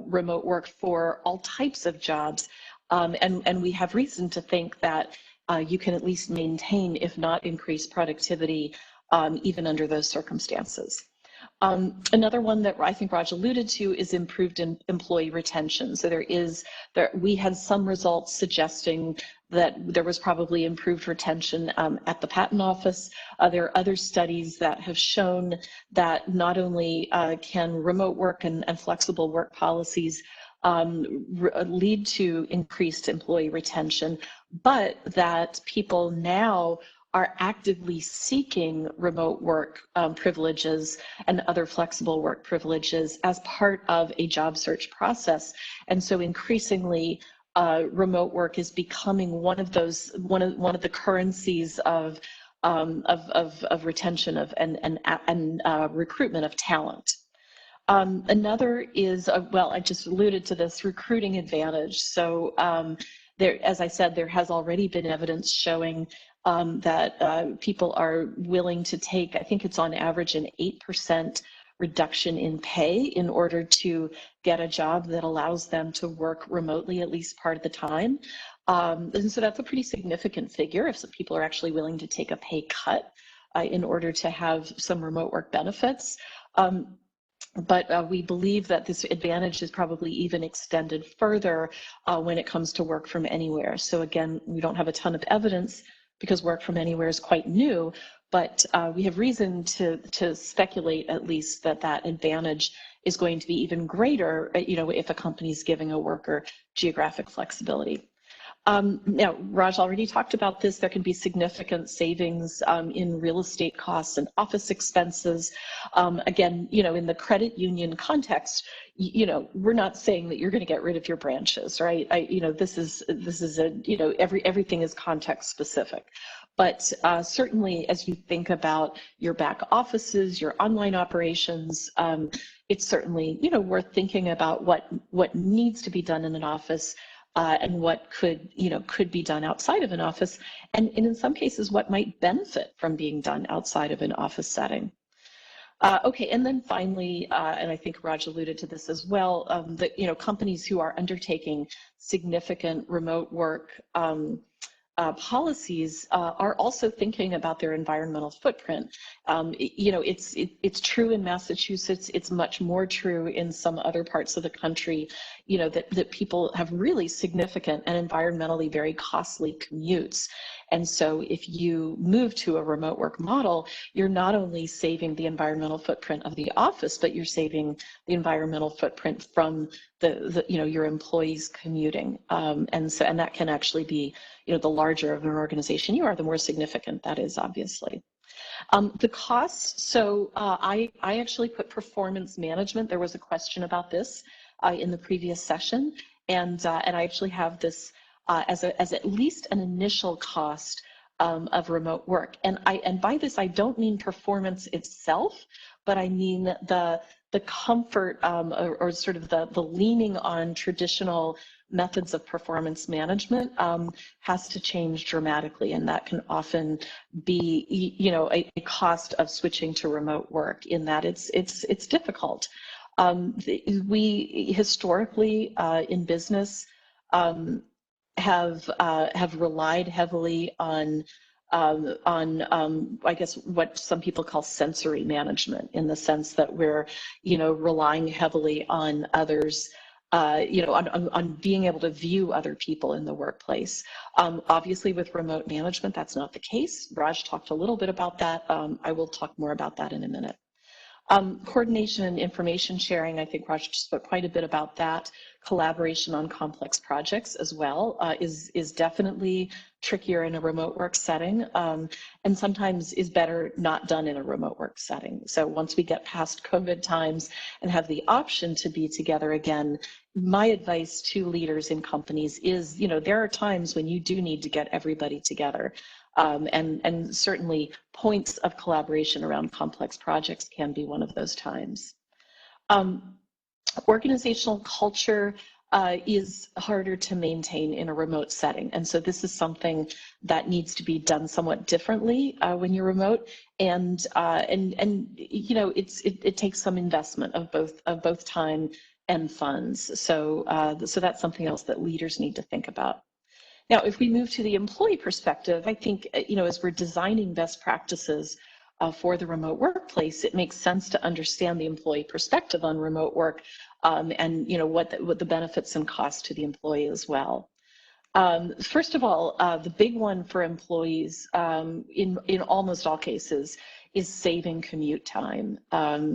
remote work for all types of jobs, and we have reason to think that you can at least maintain, if not increase, productivity even under those circumstances. Another one that I think Raj alluded to is improved employee retention. So we had some results suggesting that there was probably improved retention at the patent office. There are other studies that have shown that not only can remote work and flexible work policies lead to increased employee retention, but that people now are actively seeking remote work privileges and other flexible work privileges as part of a job search process. And so increasingly, remote work is becoming one of the currencies of retention and recruitment of talent. Another is, well, I just alluded to this, recruiting advantage. So as I said, there has already been evidence showing that people are willing to take, I think it's on average an 8% reduction in pay in order to get a job that allows them to work remotely at least part of the time. And so that's a pretty significant figure if some people are actually willing to take a pay cut in order to have some remote work benefits. But we believe that this advantage is probably even extended further when it comes to work from anywhere. So again, we don't have a ton of evidence because work from anywhere is quite new, but we have reason to speculate at least that advantage is going to be even greater, if a company is giving a worker geographic flexibility. Now, Raj already talked about this. There can be significant savings in real estate costs and office expenses. Again, in the credit union context, we're not saying that you're going to get rid of your branches, right? This is everything is context specific. But certainly, as you think about your back offices, your online operations, it's certainly worth thinking about what needs to be done in an office. And what could be done outside of an office, and in some cases, what might benefit from being done outside of an office setting. Okay, and then finally, and I think Raj alluded to this as well, that companies who are undertaking significant remote work policies are also thinking about their environmental footprint. It's true in Massachusetts. It's much more true in some other parts of the country. That people have really significant and environmentally very costly commutes. And so if you move to a remote work model, you're not only saving the environmental footprint of the office, but you're saving the environmental footprint from your employees commuting. And that can actually be, the larger of an organization you are, the more significant that is, obviously. The costs, so I actually put performance management. There was a question about this in the previous session, and I actually have this as at least an initial cost of remote work. And by this I don't mean performance itself, but I mean the comfort or sort of the leaning on traditional methods of performance management has to change dramatically, and that can often be a cost of switching to remote work, in that it's difficult. We historically in business have relied heavily on I guess what some people call sensory management, in the sense that we're relying heavily on others on being able to view other people in the workplace. Obviously, with remote management, that's not the case. Raj talked a little bit about that. I will talk more about that in a minute. Coordination and information sharing, I think Raj spoke quite a bit about that. Collaboration on complex projects as well is definitely trickier in a remote work setting, and sometimes is better not done in a remote work setting. So once we get past COVID times and have the option to be together again, my advice to leaders in companies is, there are times when you do need to get everybody together. And certainly points of collaboration around complex projects can be one of those times. Organizational culture is harder to maintain in a remote setting. And so this is something that needs to be done somewhat differently when you're remote. And it takes some investment of both time and funds. So that's something else that leaders need to think about. Now, if we move to the employee perspective, I think, as we're designing best practices for the remote workplace, it makes sense to understand the employee perspective on remote work and, what the benefits and costs to the employee as well. First of all, the big one for employees in almost all cases is saving commute time.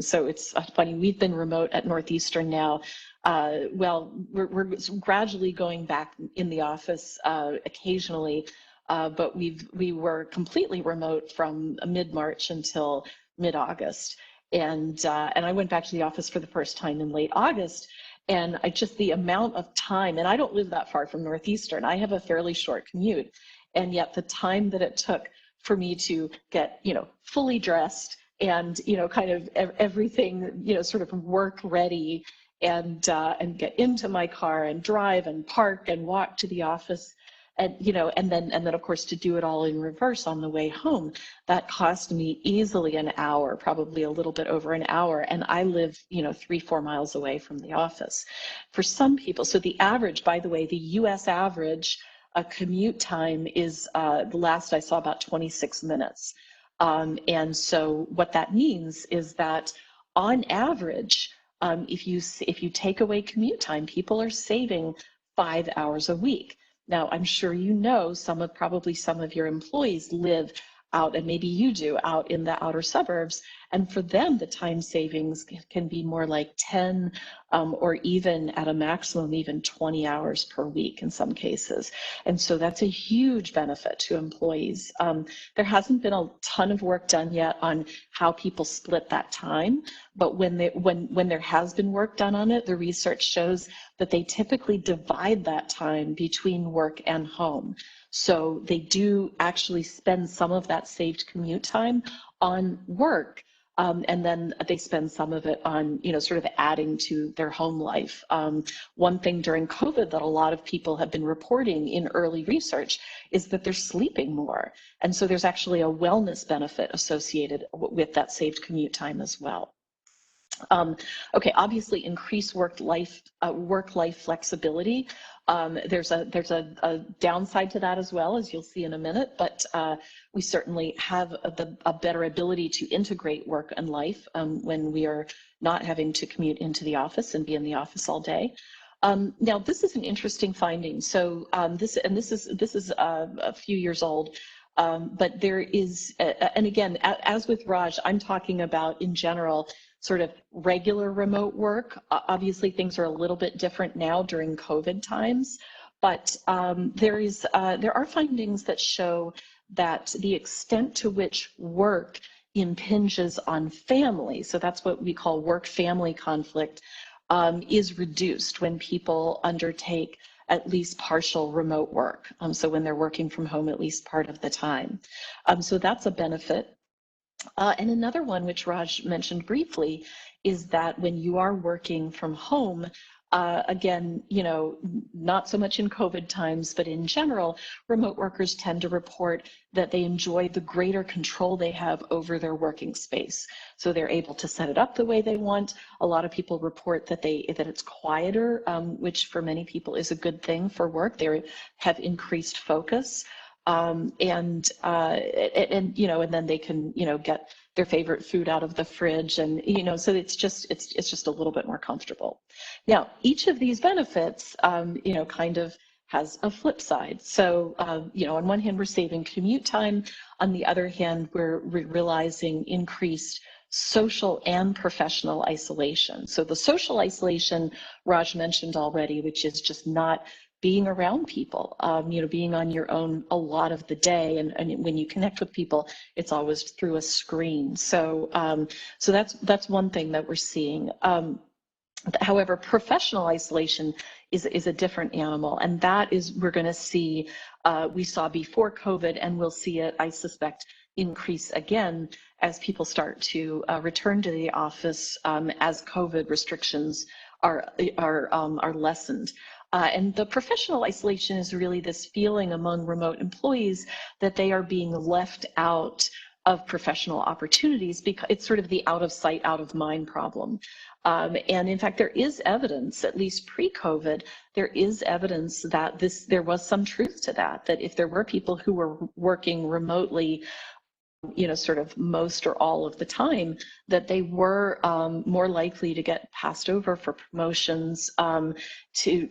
So it's funny, we've been remote at Northeastern now. Well, we're gradually going back in the office occasionally, but we were completely remote from mid-March until mid-August. And I went back to the office for the first time in late August. And the amount of time, and I don't live that far from Northeastern, I have a fairly short commute. And yet the time that it took for me to get, fully dressed and, kind of everything, sort of work ready and get into my car and drive and park and walk to the office. And, and then of course, to do it all in reverse on the way home, that cost me easily an hour, probably a little bit over an hour. And I live, 3-4 miles away from the office. For some people, so the average, by the way, the US average commute time is, the last I saw, about 26 minutes. And so what that means is that on average, if you take away commute time, people are saving 5 hours a week. Now, I'm sure probably some of your employees live out, and maybe you do, out in the outer suburbs. And for them, the time savings can be more like 10 or even at a maximum, even 20 hours per week in some cases. And so that's a huge benefit to employees. There hasn't been a ton of work done yet on how people split that time, but when there has been work done on it, the research shows that they typically divide that time between work and home. So they do actually spend some of that saved commute time on work. And then they spend some of it on, sort of adding to their home life. One thing during COVID that a lot of people have been reporting in early research is that they're sleeping more. And so there's actually a wellness benefit associated with that saved commute time as well. Okay, obviously increased work-life flexibility. There's a downside to that as well, as you'll see in a minute, but we certainly have a better ability to integrate work and life when we are not having to commute into the office and be in the office all day. Now, this is an interesting finding. So this is a few years old. But there is, and again, as with Raj, I'm talking about in general, sort of regular remote work. Obviously, things are a little bit different now during COVID times, but there are findings that show that the extent to which work impinges on family, so that's what we call work-family conflict, is reduced when people undertake at least partial remote work. So when they're working from home at least part of the time. So that's a benefit. And another one, which Raj mentioned briefly, is that when you are working from home, again, not so much in COVID times, but in general, remote workers tend to report that they enjoy the greater control they have over their working space. So they're able to set it up the way they want. A lot of people report that it's quieter, which for many people is a good thing for work. They have increased focus. And then they can, get their favorite food out of the fridge, and so it's just a little bit more comfortable. Now, each of these benefits, kind of has a flip side. So, on one hand, we're saving commute time. On the other hand, we're realizing increased social and professional isolation. So the social isolation Raj mentioned already, which is just not being around people, being on your own a lot of the day. And when you connect with people, it's always through a screen. So, so that's one thing that we're seeing. However, professional isolation is a different animal, and that is we're going to see, we saw before COVID, and we'll see it, I suspect, increase again as people start to return to the office as COVID restrictions are lessened. And the professional isolation is really this feeling among remote employees that they are being left out of professional opportunities, because it's sort of the out of sight, out of mind problem. And in fact, there is evidence, at least pre-COVID, there is evidence that there was some truth to that if there were people who were working remotely, sort of most or all of the time, that they were more likely to get passed over for promotions, to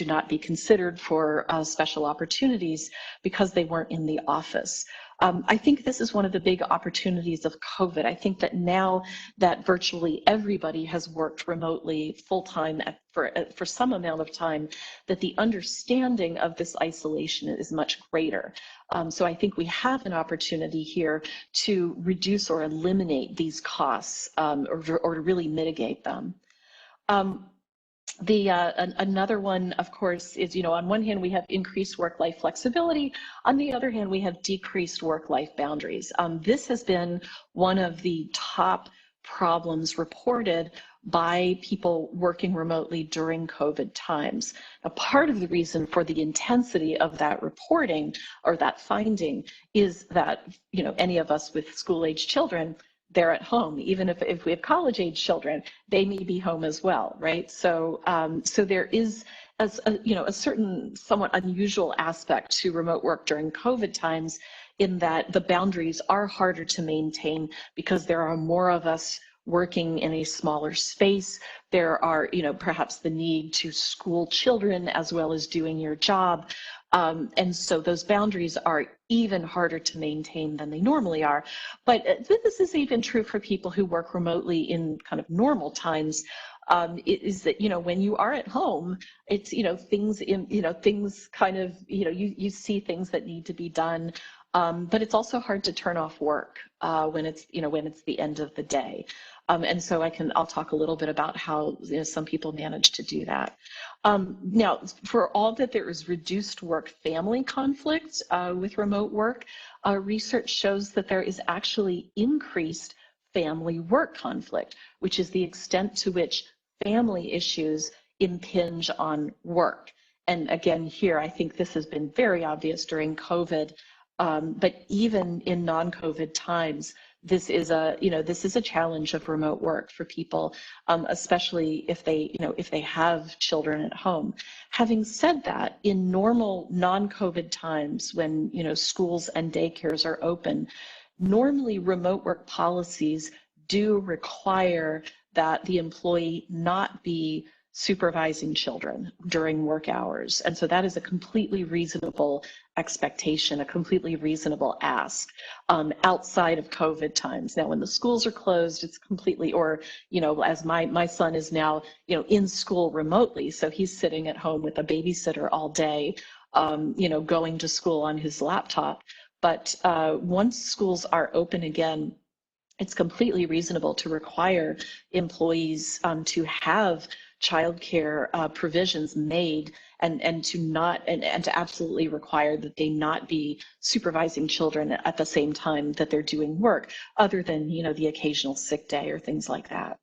not be considered for special opportunities because they weren't in the office. I think this is one of the big opportunities of COVID. I think that now that virtually everybody has worked remotely full-time for some amount of time, that the understanding of this isolation is much greater. So I think we have an opportunity here to reduce or eliminate these costs, or to really mitigate them. Another one, of course, is, on one hand, we have increased work-life flexibility. On the other hand, we have decreased work-life boundaries. This has been one of the top problems reported by people working remotely during COVID times. Now, part of the reason for the intensity of that reporting or that finding is that, any of us with school-age children, they're at home. Even if we have college-age children, they may be home as well, right? So, so there is a certain somewhat unusual aspect to remote work during COVID times, in that the boundaries are harder to maintain because there are more of us working in a smaller space. There are, perhaps the need to school children as well as doing your job. And so those boundaries are even harder to maintain than they normally are. But this is even true for people who work remotely in kind of normal times. Is that, when you are at home, it's, things kind of, you see things that need to be done. But it's also hard to turn off work when it's the end of the day. And so I'll talk a little bit about how some people manage to do that. Now, for all that there is reduced work-family conflict with remote work, research shows that there is actually increased family work conflict, which is the extent to which family issues impinge on work. And again, here, I think this has been very obvious during COVID, but even in non-COVID times, this is a challenge of remote work for people, especially if they have children at home. Having said that, in normal non-COVID times, when schools and daycares are open, normally remote work policies do require that the employee not be supervising children during work hours. And so that is a completely reasonable expectation, a completely reasonable ask outside of COVID times. Now, when the schools are closed, it's completely, or, as my son is now, in school remotely, so he's sitting at home with a babysitter all day, going to school on his laptop. But once schools are open again, it's completely reasonable to require employees to have childcare provisions made, and to absolutely require that they not be supervising children at the same time that they're doing work, other than the occasional sick day or things like that.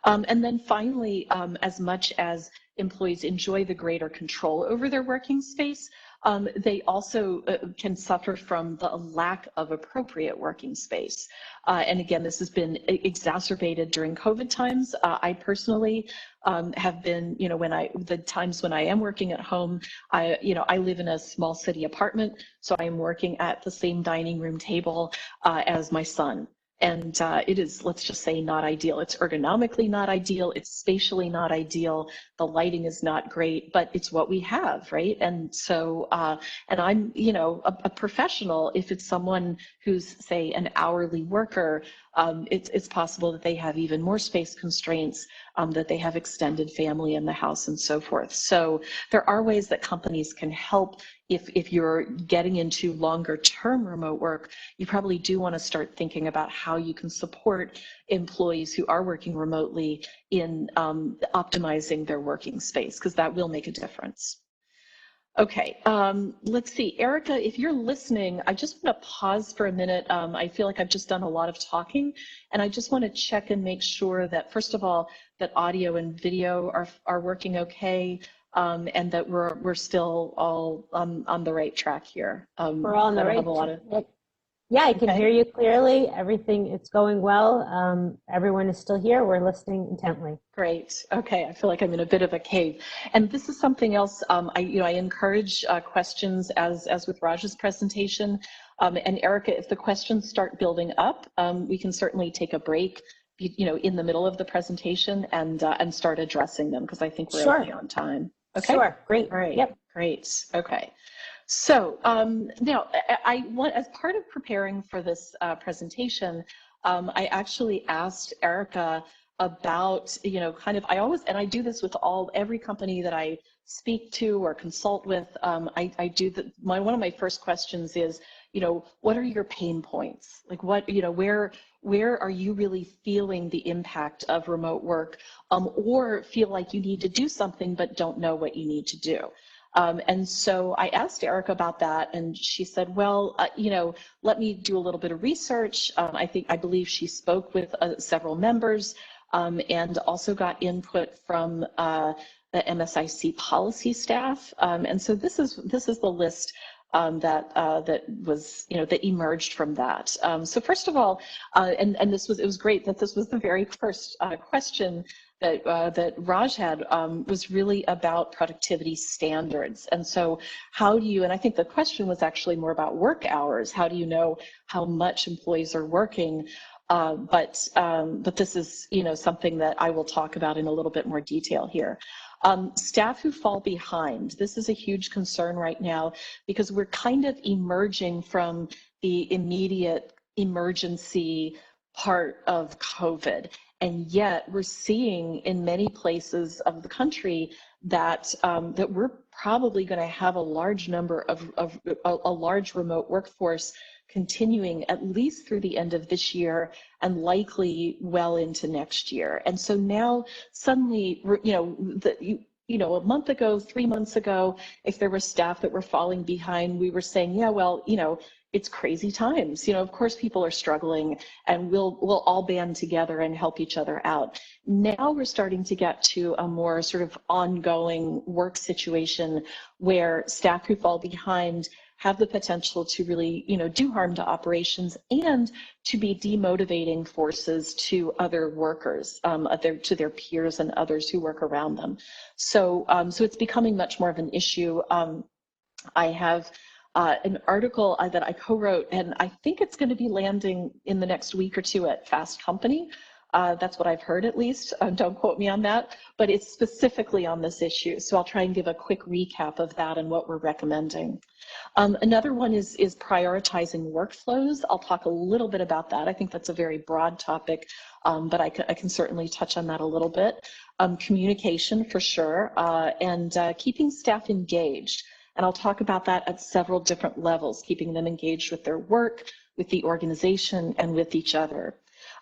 And then finally, as much as employees enjoy the greater control over their working space, they also can suffer from the lack of appropriate working space. And again, this has been exacerbated during COVID times. I personally have been, the times when I am working at home, I live in a small city apartment, so I am working at the same dining room table as my son. And it is, let's just say, not ideal. It's ergonomically not ideal. It's spatially not ideal. The lighting is not great, but it's what we have, right? And so, and I'm, a professional. If it's someone who's, say, an hourly worker, it's possible that they have even more space constraints, that they have extended family in the house and so forth. So there are ways that companies can help. If you're getting into longer term remote work, you probably do want to start thinking about how you can support employees who are working remotely in optimizing their working space, because that will make a difference. Okay, let's see. Erica, if you're listening, I just want to pause for a minute. I feel like I've just done a lot of talking, and I just want to check and make sure that, first of all, that audio and video are working okay, and that we're still all on the right track here. We're all on the right track. Yeah, I can Okay. hear you clearly. Everything, it's going well. Everyone is still here. We're listening intently. Great. Okay, I feel like I'm in a bit of a cave. And this is something else. I encourage questions as with Raj's presentation. And Erica, if the questions start building up, we can certainly take a break, in the middle of the presentation and start addressing them, because I think we're okay on time. Okay. Sure. Great. All right. Yep. Great. Okay. So now, I want, as part of preparing for this presentation, I actually asked Erica about, I always, and I do this with every company that I speak to or consult with. I do one of my first questions is, what are your pain points? Like where are you really feeling the impact of remote work, or feel like you need to do something but don't know what you need to do? And so I asked Erica about that, and she said, well, let me do a little bit of research. I believe she spoke with several members, and also got input from the MSIC policy staff. And so this is the list that was, that emerged from that. So first of all, and it was great that this was the very first question that Raj had, was really about productivity standards. And so how do you, and I think the question was actually more about work hours. How do you know how much employees are working? But this is, something that I will talk about in a little bit more detail here. Staff who fall behind. This is a huge concern right now, because we're kind of emerging from the immediate emergency part of COVID. And yet we're seeing in many places of the country that that we're probably going to have a large number of a large remote workforce continuing at least through the end of this year and likely well into next year. And so now suddenly, a month ago, 3 months ago, if there were staff that were falling behind, we were saying, yeah, well, it's crazy times. Of course people are struggling, and we'll all band together and help each other out. Now we're starting to get to a more sort of ongoing work situation where staff who fall behind have the potential to really, do harm to operations and to be demotivating forces to other workers, to their peers and others who work around them. So, so it's becoming much more of an issue. I have an article that I co-wrote, and I think it's going to be landing in the next week or two at Fast Company. That's what I've heard, at least. Don't quote me on that, but it's specifically on this issue. So I'll try and give a quick recap of that and what we're recommending. Another one is prioritizing workflows. I'll talk a little bit about that. I think that's a very broad topic, but I can certainly touch on that a little bit. Communication for sure, and keeping staff engaged. And I'll talk about that at several different levels, keeping them engaged with their work, with the organization, and with each other.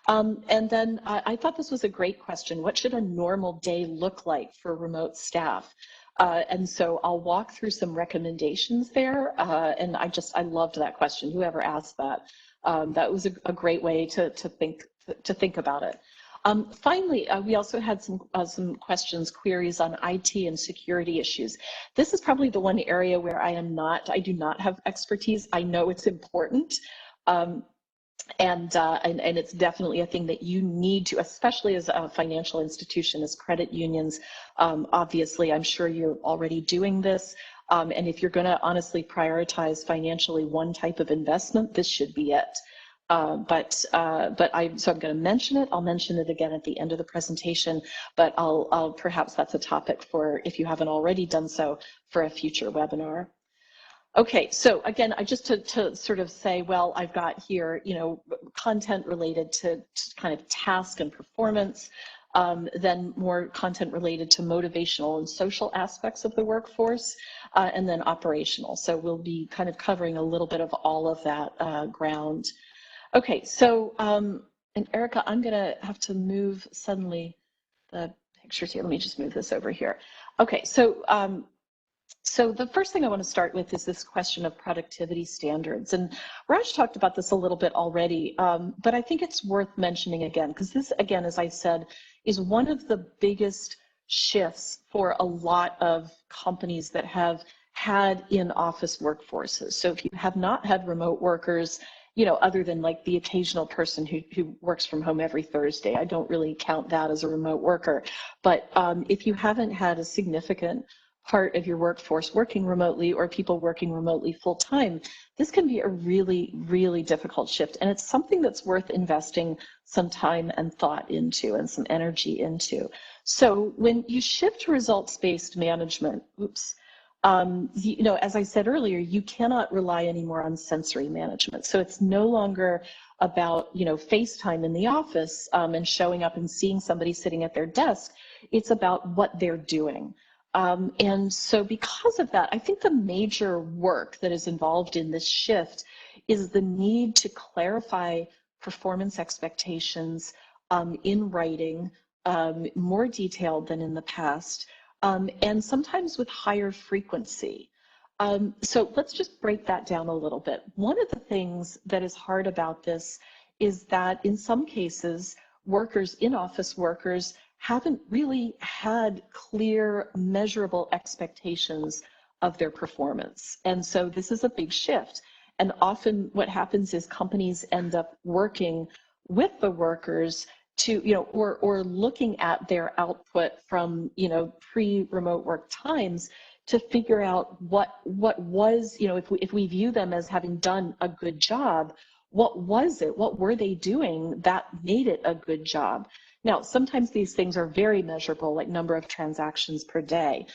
And then I thought this was a great question. What should a normal day look like for remote staff? And so I'll walk through some recommendations there. And I loved that question. Whoever asked that, that was a great way to think about it. Finally, we also had some questions, queries on IT and security issues. This is probably the one area where I do not have expertise. I know it's important. And it's definitely a thing that you need to, especially as a financial institution, as credit unions. Obviously, I'm sure you're already doing this. And if you're going to honestly prioritize financially one type of investment, this should be it. So I'm going to mention it. I'll mention it again at the end of the presentation, but I'll perhaps that's a topic for, if you haven't already done so, for a future webinar. Okay, so again, I just to sort of say, well, I've got here, content related to kind of task and performance, then more content related to motivational and social aspects of the workforce, and then operational. So we'll be kind of covering a little bit of all of that ground. Okay, so, and Erica, I'm gonna have to move suddenly the pictures here. Let me just move this over here. Okay, so, so the first thing I want to start with is this question of productivity standards. And Raj talked about this a little bit already, but I think it's worth mentioning again, because this, again, as I said, is one of the biggest shifts for a lot of companies that have had in-office workforces. So if you have not had remote workers, other than like the occasional person who works from home every Thursday, I don't really count that as a remote worker. But if you haven't had a significant part of your workforce working remotely, or people working remotely full time, this can be a really, really difficult shift. And it's something that's worth investing some time and thought into and some energy into. So when you shift to results-based management, as I said earlier, you cannot rely anymore on sensory management. So it's no longer about, FaceTime in the office and showing up and seeing somebody sitting at their desk. It's about what they're doing. And so because of that, I think the major work that is involved in this shift is the need to clarify performance expectations in writing, more detailed than in the past, and sometimes with higher frequency. So let's just break that down a little bit. One of the things that is hard about this is that in some cases, in-office workers, haven't really had clear, measurable expectations of their performance. And so this is a big shift. And often what happens is companies end up working with the workers to, or looking at their output from, pre-remote work times to figure out what was, if we view them as having done a good job, what was it? What were they doing that made it a good job? Now, sometimes these things are very measurable, like number of transactions per day.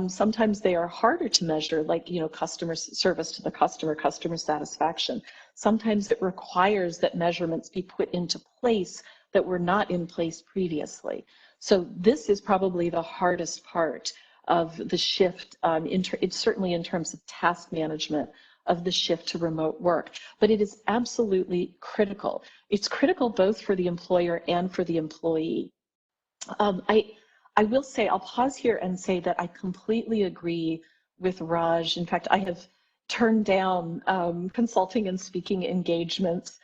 Sometimes they are harder to measure, like, customer service to the customer satisfaction. Sometimes it requires that measurements be put into place that were not in place previously. So this is probably the hardest part of the shift, it's certainly in terms of task management, of the shift to remote work, but it is absolutely critical. It's critical both for the employer and for the employee. I will say, I'll pause here and say that I completely agree with Raj. In fact, I have turned down consulting and speaking engagements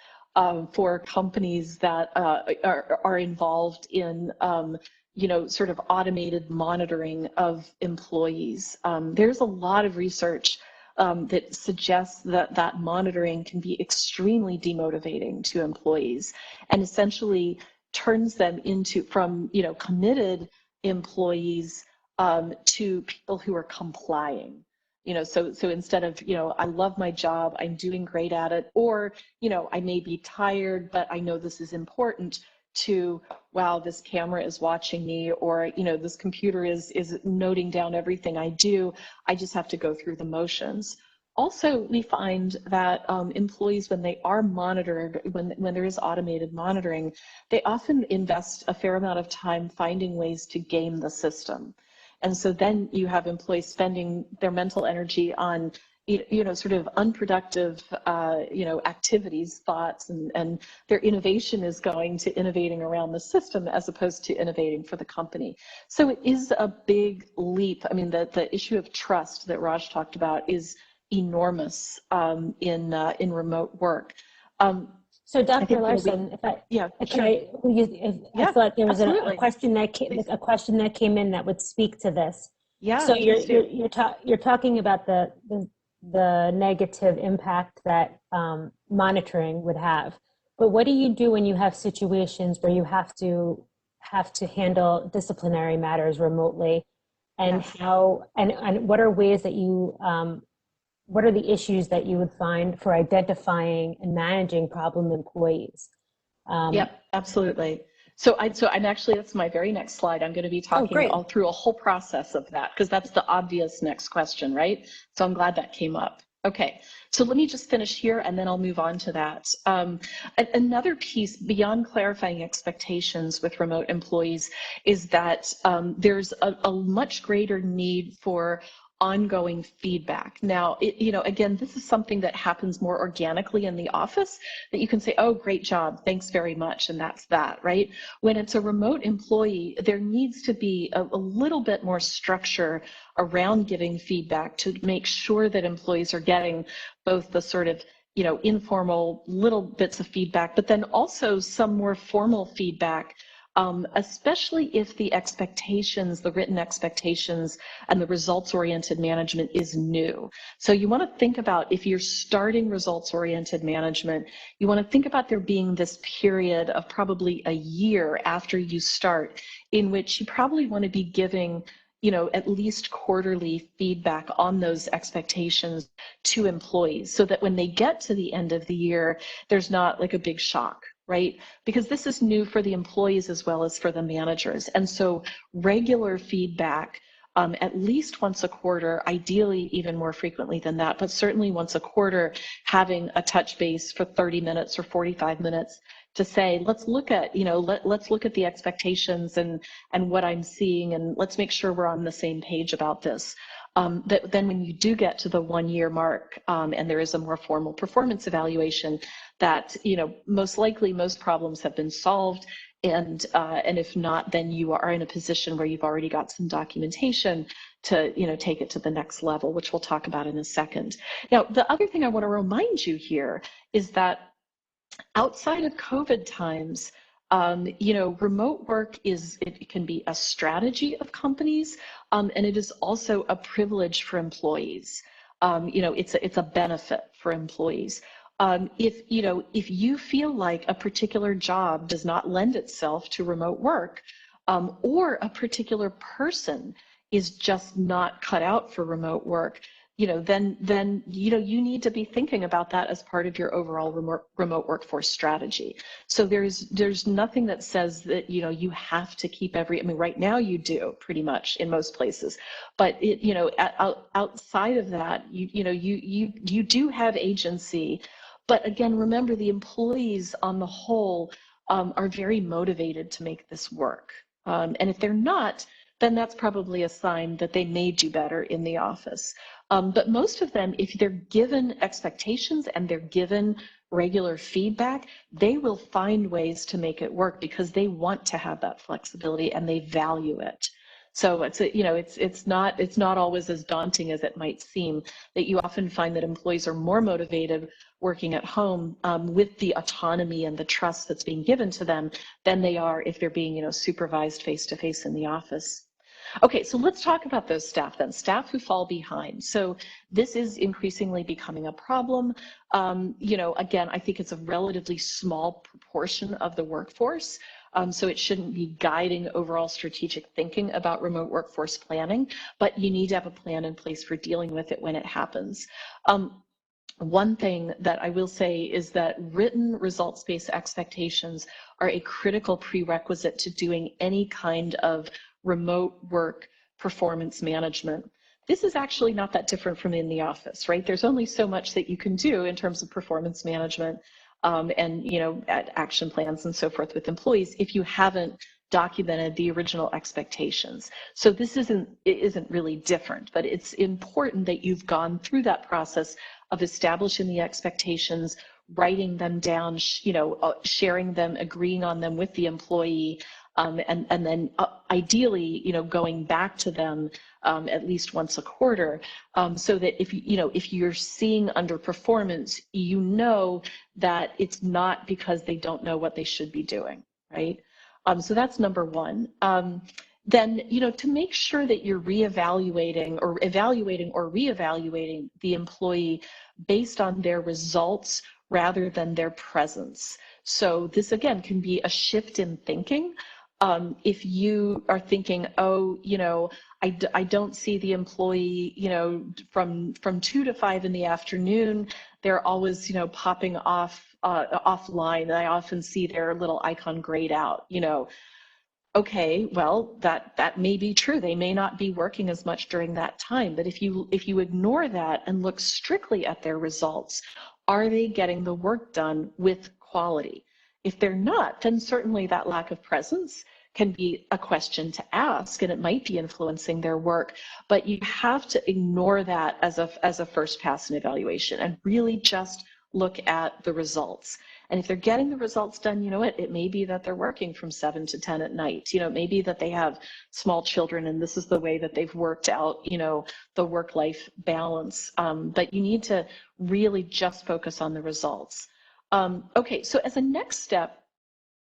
for companies that are involved in sort of automated monitoring of employees. There's a lot of research that suggests that monitoring can be extremely demotivating to employees and essentially turns them from committed employees to people who are complying. So instead of, I love my job, I'm doing great at it, or, I may be tired, but I know this is important, to, wow, this camera is watching me, or, this computer is noting down everything I do, I just have to go through the motions. Also, we find that employees, when they are monitored, when there is automated monitoring, they often invest a fair amount of time finding ways to game the system. And so then you have employees spending their mental energy on, sort of unproductive, activities, thoughts, and their innovation is going to innovating around the system as opposed to innovating for the company. So it is a big leap. I mean, the issue of trust that Raj talked about is enormous in remote work. So, I Dr. think, Larson, if I, yeah, can sure. I thought there was a absolutely. question that Please. a question that came in that would speak to this. Yeah, So please do. you're talking about the negative impact that monitoring would have, but what do you do when you have situations where you have to handle disciplinary matters remotely, and Yes. how and what are ways that you what are the issues that you would find for identifying and managing problem employees? Yep, absolutely. So I'm actually, that's my very next slide. I'm going to be talking Great. all through a whole process of that, because that's the obvious next question, right? So I'm glad that came up. Okay, so let me just finish here and then I'll move on to that. Another piece beyond clarifying expectations with remote employees is that there's a much greater need for ongoing feedback. Now, again, this is something that happens more organically in the office, that you can say, oh, great job, thanks very much, and that's that, right? When it's a remote employee, there needs to be a little bit more structure around giving feedback to make sure that employees are getting both the sort of informal little bits of feedback, but then also some more formal feedback, especially if the expectations, the written expectations, and the results-oriented management is new. So you want to think about, if you're starting results-oriented management, you want to think about there being this period of probably a year after you start, in which you probably want to be giving at least quarterly feedback on those expectations to employees, so that when they get to the end of the year, there's not like a big shock, right? Because this is new for the employees as well as for the managers. And so regular feedback, at least once a quarter, ideally even more frequently than that, but certainly once a quarter, having a touch base for 30 minutes or 45 minutes to say, let's look at, let's look at the expectations and what I'm seeing, and let's make sure we're on the same page about this. That then when you do get to the 1 year mark, and there is a more formal performance evaluation, that most likely most problems have been solved, and if not, then you are in a position where you've already got some documentation to take it to the next level, which we'll talk about in a second. Now, the other thing I want to remind you here is that outside of COVID times, remote work it can be a strategy of companies, and it is also a privilege for employees. It's a benefit for employees. If you feel like a particular job does not lend itself to remote work, or a particular person is just not cut out for remote work, then you need to be thinking about that as part of your overall remote workforce strategy. So there's nothing that says that you have to keep right now you do pretty much in most places, but outside of that, you do have agency. But again, remember, the employees on the whole are very motivated to make this work, and if they're not, then that's probably a sign that they may do better in the office. But most of them, if they're given expectations and they're given regular feedback, they will find ways to make it work because they want to have that flexibility and they value it. So it's not always as daunting as it might seem, that you often find that employees are more motivated working at home with the autonomy and the trust that's being given to them than they are if they're being supervised face-to-face in the office. Okay, so let's talk about those staff then, staff who fall behind. So this is increasingly becoming a problem. Again, I think it's a relatively small proportion of the workforce, so it shouldn't be guiding overall strategic thinking about remote workforce planning, but you need to have a plan in place for dealing with it when it happens. One thing that I will say is that written results-based expectations are a critical prerequisite to doing any kind of remote work performance management. This is actually not that different from in the office, right? There's only so much that you can do in terms of performance management and action plans and so forth with employees if you haven't documented the original expectations. So this isn't really different, but it's important that you've gone through that process of establishing the expectations, writing them down, sharing them, agreeing on them with the employee, and then ideally, going back to them at least once a quarter, so that if you're seeing underperformance, that it's not because they don't know what they should be doing, right? So that's number one. Then, to make sure that you're evaluating or reevaluating the employee based on their results rather than their presence. So this, again, can be a shift in thinking. If you are thinking, oh, I don't see the employee, from 2 to 5 in the afternoon, they're always, popping off offline. I often see their little icon grayed out, Okay, well, that may be true. They may not be working as much during that time, but if you ignore that and look strictly at their results, are they getting the work done with quality? If they're not, then certainly that lack of presence can be a question to ask, and it might be influencing their work, but you have to ignore that as a first pass in evaluation and really just look at the results. And if they're getting the results done, it may be that they're working from 7 to 10 at night. It may be that they have small children and this is the way that they've worked out, the work-life balance. But you need to really just focus on the results. Okay, so as a next step,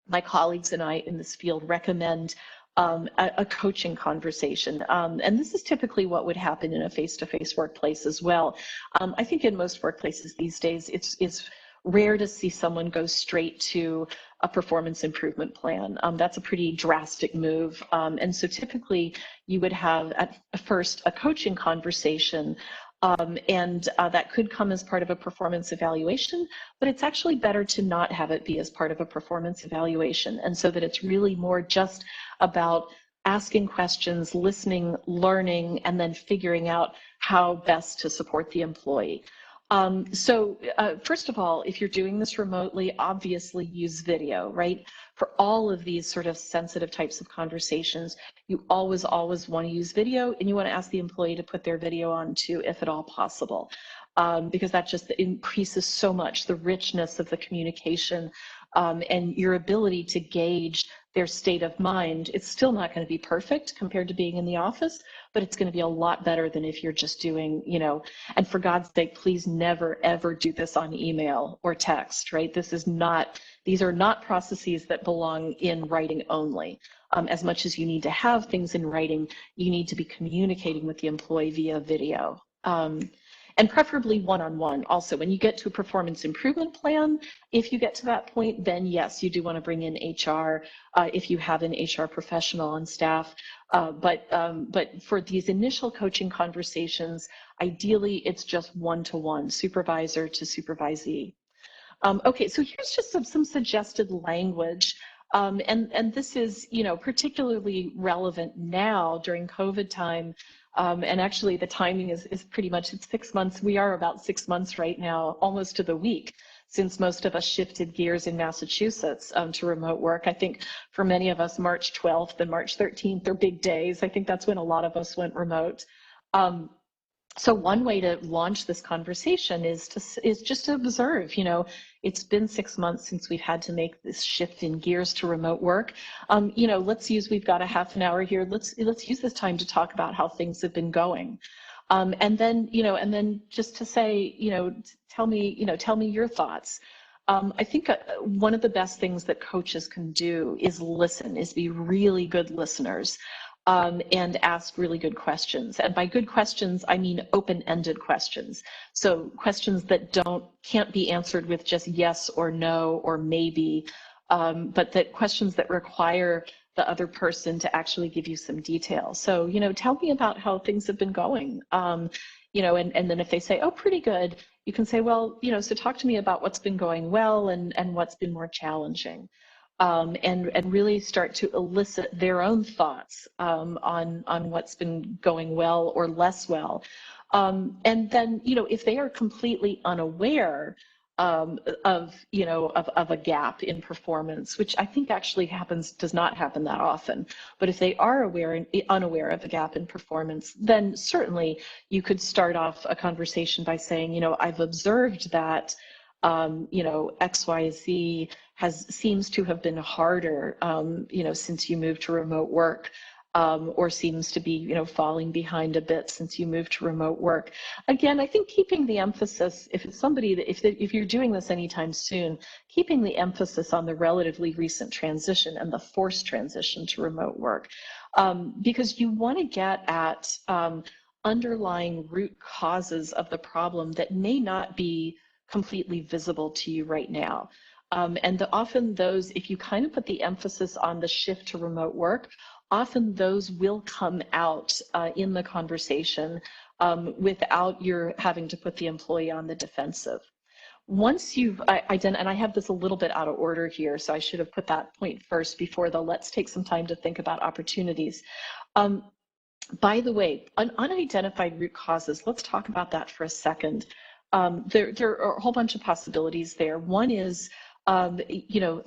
my colleagues and I in this field recommend a coaching conversation. And this is typically what would happen in a face-to-face workplace as well. I think in most workplaces these days, it's rare to see someone go straight to a performance improvement plan. That's a pretty drastic move. And so typically you would have at first a coaching conversation, and that could come as part of a performance evaluation, but it's actually better to not have it be as part of a performance evaluation, and so that it's really more just about asking questions, listening, learning, and then figuring out how best to support the employee. First of all, if you're doing this remotely, obviously use video, right? For all of these sort of sensitive types of conversations, you always want to use video, and you want to ask the employee to put their video on too, if at all possible, because that just increases so much the richness of the communication and your ability to gauge their state of mind. It's still not going to be perfect compared to being in the office, but it's going to be a lot better than if you're just doing, and for God's sake, please never, ever do this on email or text, right? These are not processes that belong in writing only. As much as you need to have things in writing, you need to be communicating with the employee via video. And preferably one-on-one. Also, when you get to a performance improvement plan, if you get to that point, then yes, you do want to bring in HR if you have an HR professional on staff. But for these initial coaching conversations, ideally it's just one-to-one, supervisor to supervisee. Okay, so here's just some suggested language. And this is, particularly relevant now during COVID time. And actually the timing is pretty much, it's 6 months. We are about 6 months right now, almost to the week, since most of us shifted gears in Massachusetts to remote work. I think for many of us, March 12th and March 13th are big days. I think that's when a lot of us went remote. So one way to launch this conversation is just to observe, it's been 6 months since we've had to make this shift in gears to remote work. We've got a half an hour here. Let's use this time to talk about how things have been going. And then just to say, tell me your thoughts. I think one of the best things that coaches can do is listen, is be really good listeners. And ask really good questions. And by good questions, I mean open-ended questions. So questions that can't be answered with just yes or no or maybe, but that questions that require the other person to actually give you some detail. So, tell me about how things have been going. And then if they say, oh, pretty good, you can say, well, so talk to me about what's been going well and what's been more challenging. And really start to elicit their own thoughts on what's been going well or less well. And then, if they are completely unaware of a gap in performance, which I think actually does not happen that often, but if they are unaware of a gap in performance, then certainly you could start off a conversation by saying, I've observed that XYZ seems to have been harder, since you moved to remote work. Or seems to be, falling behind a bit since you moved to remote work. Again, I think keeping the emphasis, if it's somebody that, if you're doing this anytime soon, keeping the emphasis on the relatively recent transition and the forced transition to remote work, because you want to get at underlying root causes of the problem that may not be completely visible to you right now. Often those, if you kind of put the emphasis on the shift to remote work, often those will come out in the conversation without your having to put the employee on the defensive. Once you've identified, and I have this a little bit out of order here, so I should have put that point first before the let's take some time to think about opportunities. By the way, unidentified root causes, let's talk about that for a second. There are a whole bunch of possibilities there. One is,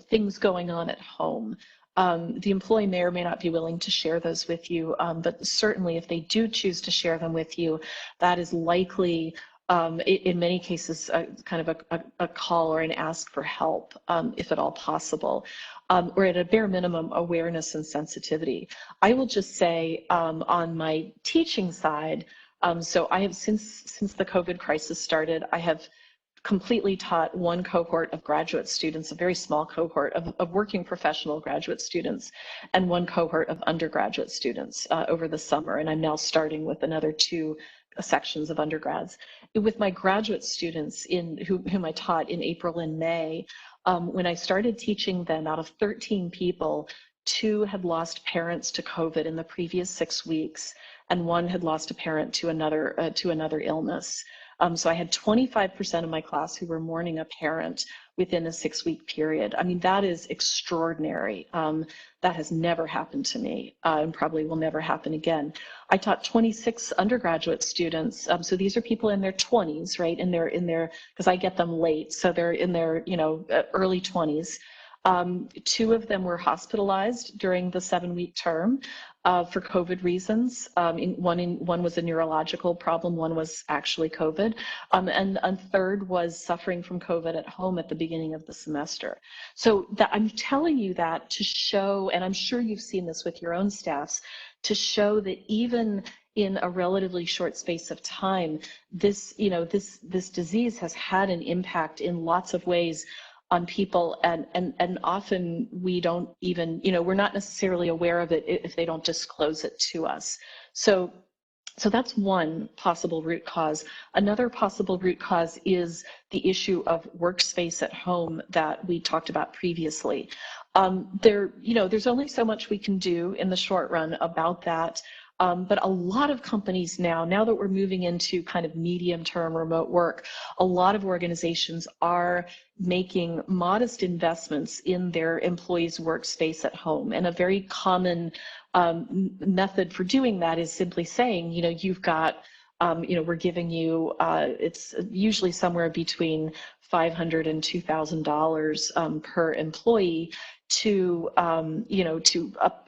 things going on at home. The employee may or may not be willing to share those with you, but certainly if they do choose to share them with you, that is likely, in many cases, kind of a call or an ask for help, if at all possible, or at a bare minimum, awareness and sensitivity. I will just say on my teaching side, so I have, since the COVID crisis started, I have completely taught one cohort of graduate students, a very small cohort of working professional graduate students, and one cohort of undergraduate students over the summer. And I'm now starting with another 2 sections of undergrads. With my graduate students whom I taught in April and May, when I started teaching them, out of 13 people, 2 had lost parents to COVID in the previous 6 weeks, and 1 had lost a parent to another illness. So I had 25% of my class who were mourning a parent within a 6-week period. I mean, that is extraordinary. That has never happened to me, and probably will never happen again. I taught 26 undergraduate students. So these are people in their 20s, right? Because I get them late, so they're in their, early 20s. 2 of them were hospitalized during the 7-week term for COVID reasons. One was a neurological problem, one was actually COVID, and a third was suffering from COVID at home at the beginning of the semester. So I'm telling you that to show, and I'm sure you've seen this with your own staffs, to show that even in a relatively short space of time, this disease has had an impact in lots of ways on people, and often we don't even, we're not necessarily aware of it if they don't disclose it to us. So that's one possible root cause. Another possible root cause is the issue of workspace at home that we talked about previously. There's only so much we can do in the short run about that. But a lot of companies now that we're moving into kind of medium-term remote work, a lot of organizations are making modest investments in their employees' workspace at home. And a very common method for doing that is simply saying, you've got, we're giving you, it's usually somewhere between $500 and $2,000 per employee to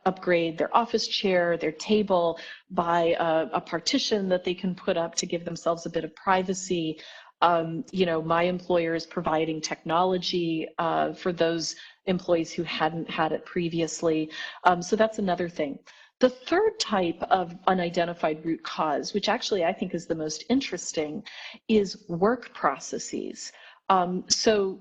upgrade their office chair, their table, buy a partition that they can put up to give themselves a bit of privacy. My employer is providing technology for those employees who hadn't had it previously. So that's another thing. The third type of unidentified root cause, which actually I think is the most interesting, is work processes. So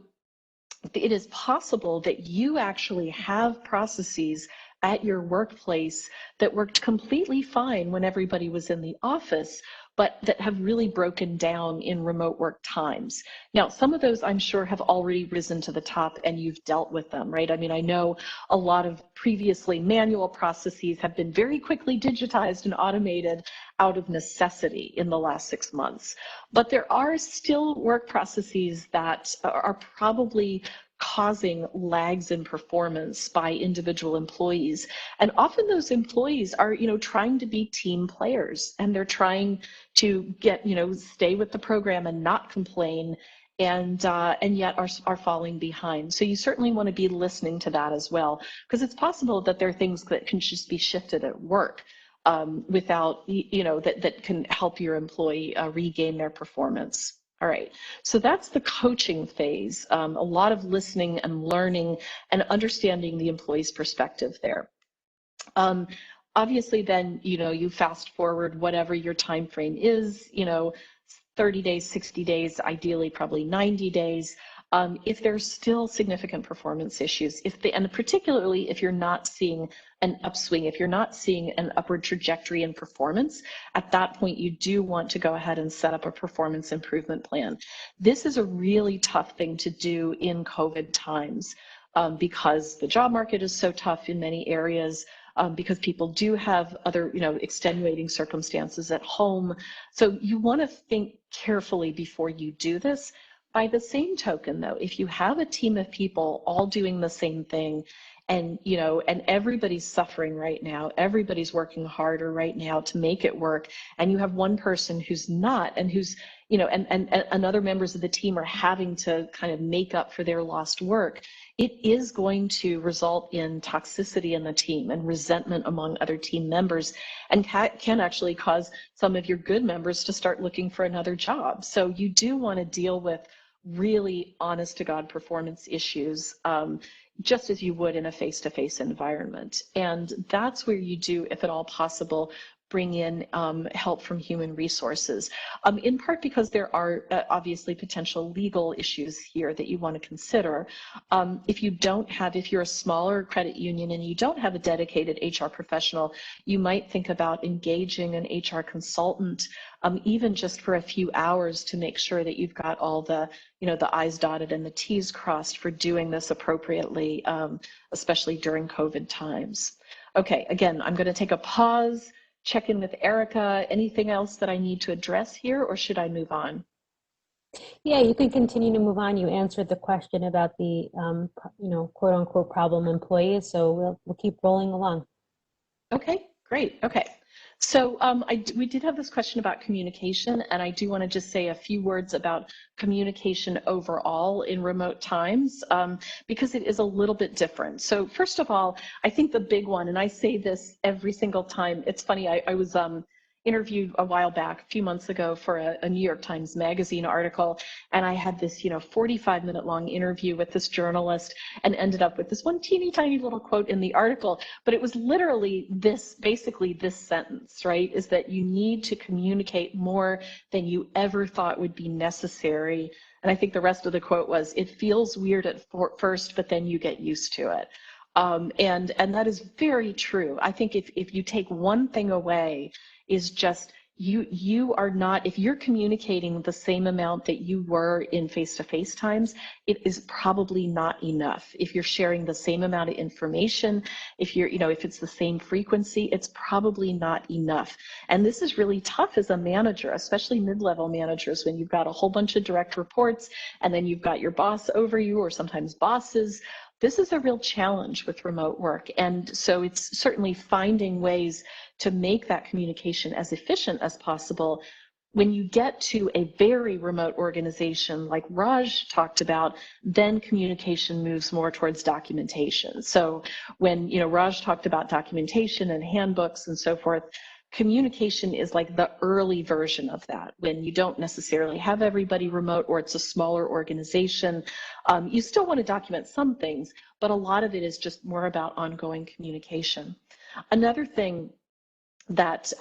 it is possible that you actually have processes at your workplace that worked completely fine when everybody was in the office, but that have really broken down in remote work times. Now, some of those I'm sure have already risen to the top and you've dealt with them, right? I mean, I know a lot of previously manual processes have been very quickly digitized and automated out of necessity in the last 6 months. But there are still work processes that are probably causing lags in performance by individual employees. And often those employees are, trying to be team players, and they're trying to get, stay with the program and not complain, and yet are falling behind. So you certainly want to be listening to that as well, because it's possible that there are things that can just be shifted at work without, that can help your employee regain their performance. All right, so that's the coaching phase. A lot of listening and learning and understanding the employee's perspective there. Obviously, then, you fast forward whatever your time frame is, 30 days, 60 days, ideally probably 90 days. If there's still significant performance issues, and particularly if you're not seeing an upswing, if you're not seeing an upward trajectory in performance, at that point you do want to go ahead and set up a performance improvement plan. This is a really tough thing to do in COVID times because the job market is so tough in many areas. Because people do have other, extenuating circumstances at home. So you want to think carefully before you do this. By the same token, though, if you have a team of people all doing the same thing, and and everybody's suffering right now, everybody's working harder right now to make it work, and you have one person who's not, and who's and other members of the team are having to kind of make up for their lost work, it is going to result in toxicity in the team and resentment among other team members, and can actually cause some of your good members to start looking for another job. So you do want to deal with really honest to God performance issues, just as you would in a face-to-face environment. And that's where you do, if at all possible, bring in help from human resources, in part because there are obviously potential legal issues here that you want to consider. If you're a smaller credit union and you don't have a dedicated HR professional, you might think about engaging an HR consultant, even just for a few hours, to make sure that you've got all the, the I's dotted and the T's crossed for doing this appropriately, especially during COVID times. Okay, again, I'm going to take a pause, check in with Erica. Anything else that I need to address here, or should I move on? Yeah, you can continue to move on. You answered the question about the, quote unquote problem employees. So we'll keep rolling along. Okay, great. Okay. So we did have this question about communication, and I do want to just say a few words about communication overall in remote times, because it is a little bit different. So first of all, I think the big one, and I say this every single time, it's funny, I was interviewed a while back, a few months ago, for a New York Times Magazine article, and I had this 45-minute long interview with this journalist and ended up with this one teeny tiny little quote in the article, but it was literally basically this sentence, right, is that you need to communicate more than you ever thought would be necessary. And I think the rest of the quote was, it feels weird at first, but then you get used to it. And that is very true. I think if you take one thing away, is just you are not, if you're communicating the same amount that you were in face-to-face times, it is probably not enough. If you're sharing the same amount of information, if it's the same frequency, it's probably not enough. And this is really tough as a manager, especially mid-level managers, when you've got a whole bunch of direct reports and then you've got your boss over you, or sometimes bosses. This is a real challenge with remote work. And so it's certainly finding ways to make that communication as efficient as possible. When you get to a very remote organization like Raj talked about, then communication moves more towards documentation. So when Raj talked about documentation and handbooks and so forth, communication is like the early version of that, when you don't necessarily have everybody remote, or it's a smaller organization. You still want to document some things, but a lot of it is just more about ongoing communication. Another thing that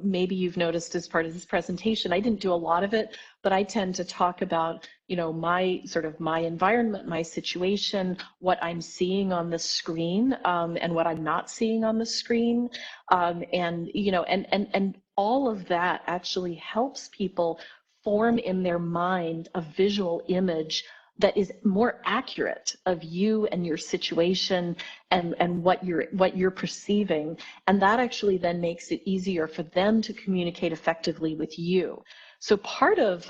maybe you've noticed as part of this presentation, I didn't do a lot of it, but I tend to talk about my environment, my situation, what I'm seeing on the screen, and what I'm not seeing on the screen, and all of that actually helps people form in their mind a visual image that is more accurate of you and your situation and what you're perceiving. And that actually then makes it easier for them to communicate effectively with you. So part of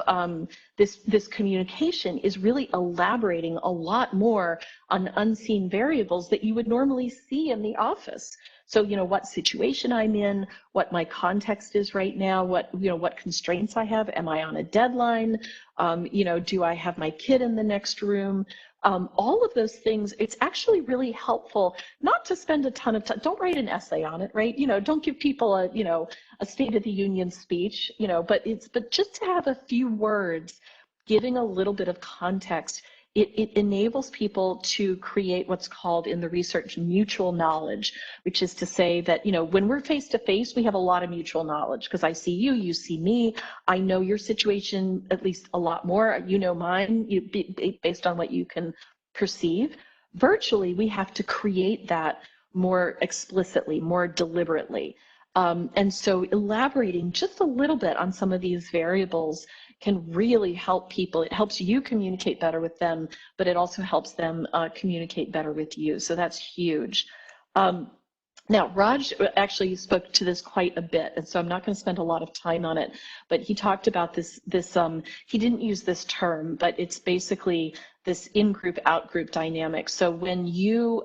this communication is really elaborating a lot more on unseen variables that you would normally see in the office. So, what situation I'm in, what my context is right now, what constraints I have. Am I on a deadline? Do I have my kid in the next room? All of those things, it's actually really helpful not to spend a ton of time. Don't write an essay on it, right? Don't give people a State of the Union speech, but just to have a few words giving a little bit of context. It enables people to create what's called in the research mutual knowledge, which is to say that, when we're face to face, we have a lot of mutual knowledge because I see you, you see me, I know your situation at least a lot more, you know mine, based on what you can perceive. Virtually, we have to create that more explicitly, more deliberately. And so elaborating just a little bit on some of these variables can really help people. It helps you communicate better with them, but it also helps them communicate better with you. So that's huge. Now, Raj actually spoke to this quite a bit, and so I'm not going to spend a lot of time on it, but he talked about this he didn't use this term, but it's basically this in-group, out-group dynamic. So when you,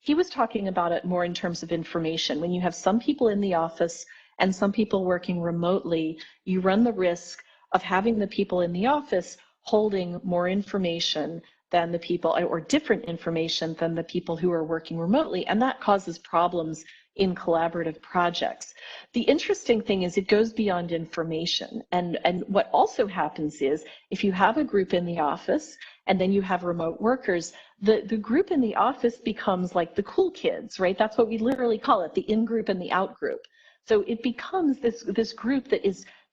he was talking about it more in terms of information. When you have some people in the office and some people working remotely, you run the risk of having the people in the office holding more information than the people, or different information than the people who are working remotely, and that causes problems in collaborative projects. The interesting thing is it goes beyond information, and what also happens is if you have a group in the office and then you have remote workers, the group in the office becomes like the cool kids, right? That's what we literally call it, the in-group and the out-group. So it becomes this group that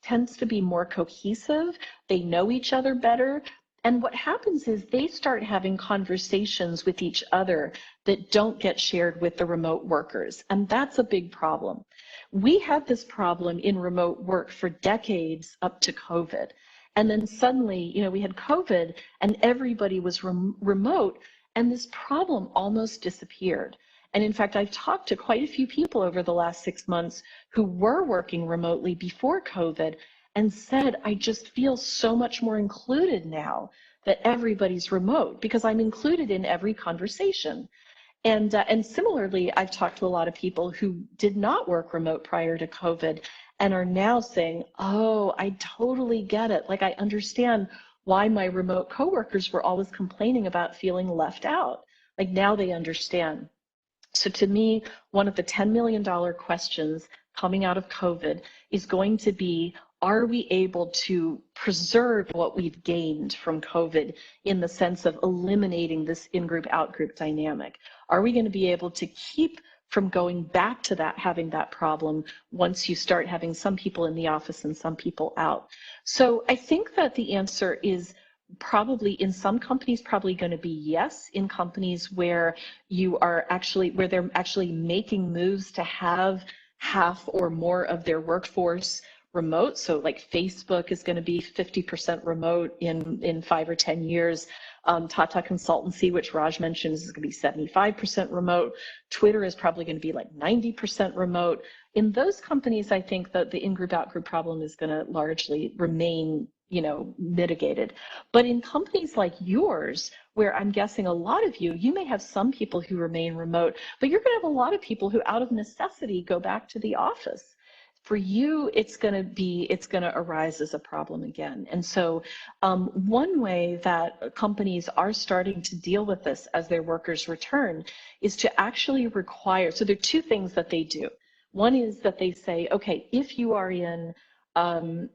tends to be more cohesive, they know each other better, and what happens is they start having conversations with each other that don't get shared with the remote workers, and that's a big problem. We had this problem in remote work for decades up to COVID, and then suddenly, we had COVID and everybody was remote, and this problem almost disappeared. And in fact, I've talked to quite a few people over the last 6 months who were working remotely before COVID and said, I just feel so much more included now that everybody's remote because I'm included in every conversation. And similarly, I've talked to a lot of people who did not work remote prior to COVID and are now saying, oh, I totally get it. Like, I understand why my remote coworkers were always complaining about feeling left out. Like, now they understand. So to me, one of the $10 million questions coming out of COVID is going to be, are we able to preserve what we've gained from COVID in the sense of eliminating this in-group, out-group dynamic? Are we going to be able to keep from going back to that, having that problem once you start having some people in the office and some people out? So I think that the answer is probably in some companies probably going to be yes. In companies where they're actually making moves to have half or more of their workforce remote. So like Facebook is going to be 50% remote in 5 or 10 years. Tata Consultancy, which Raj mentioned, is going to be 75% remote. Twitter is probably going to be like 90% remote. In those companies, I think that the in-group, out-group problem is going to largely remain mitigated. But in companies like yours, where I'm guessing a lot of you may have some people who remain remote, but you're going to have a lot of people who out of necessity go back to the office. For you, it's going to arise as a problem again. And so one way that companies are starting to deal with this as their workers return is to actually require, so there are two things that they do. One is that they say, okay, if you are in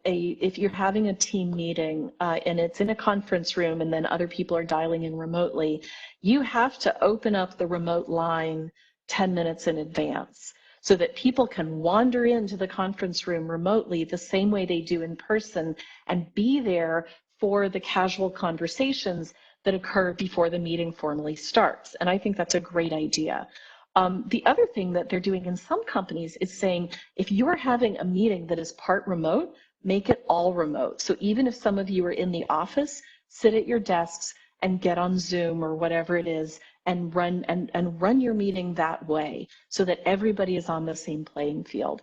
if you're having a team meeting and it's in a conference room and then other people are dialing in remotely, you have to open up the remote line 10 minutes in advance so that people can wander into the conference room remotely the same way they do in person and be there for the casual conversations that occur before the meeting formally starts. And I think that's a great idea. The other thing that they're doing in some companies is saying, if you're having a meeting that is part remote, make it all remote. So even if some of you are in the office, sit at your desks and get on Zoom or whatever it is and run your meeting that way so that everybody is on the same playing field.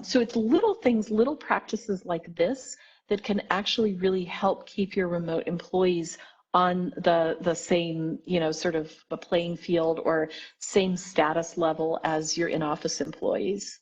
So it's little things, little practices like this that can actually really help keep your remote employees on the same, sort of a playing field or same status level as your in-office employees.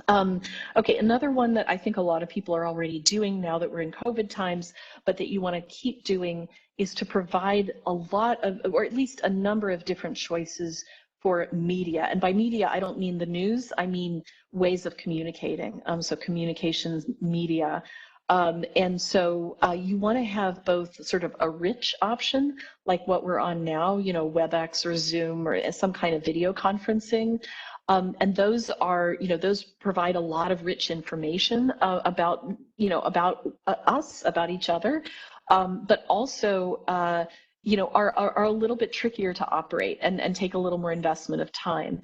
Okay, another one that I think a lot of people are already doing now that we're in COVID times, but that you want to keep doing, is to provide a lot of, or at least a number of different choices for media. And by media, I don't mean the news, I mean ways of communicating. So communications media. And so you want to have both sort of a rich option, like what we're on now, you know, WebEx or Zoom or some kind of video conferencing. And those are, you know, those provide a lot of rich information about, you know, about us, about each other, but also, you know, are a little bit trickier to operate and take a little more investment of time.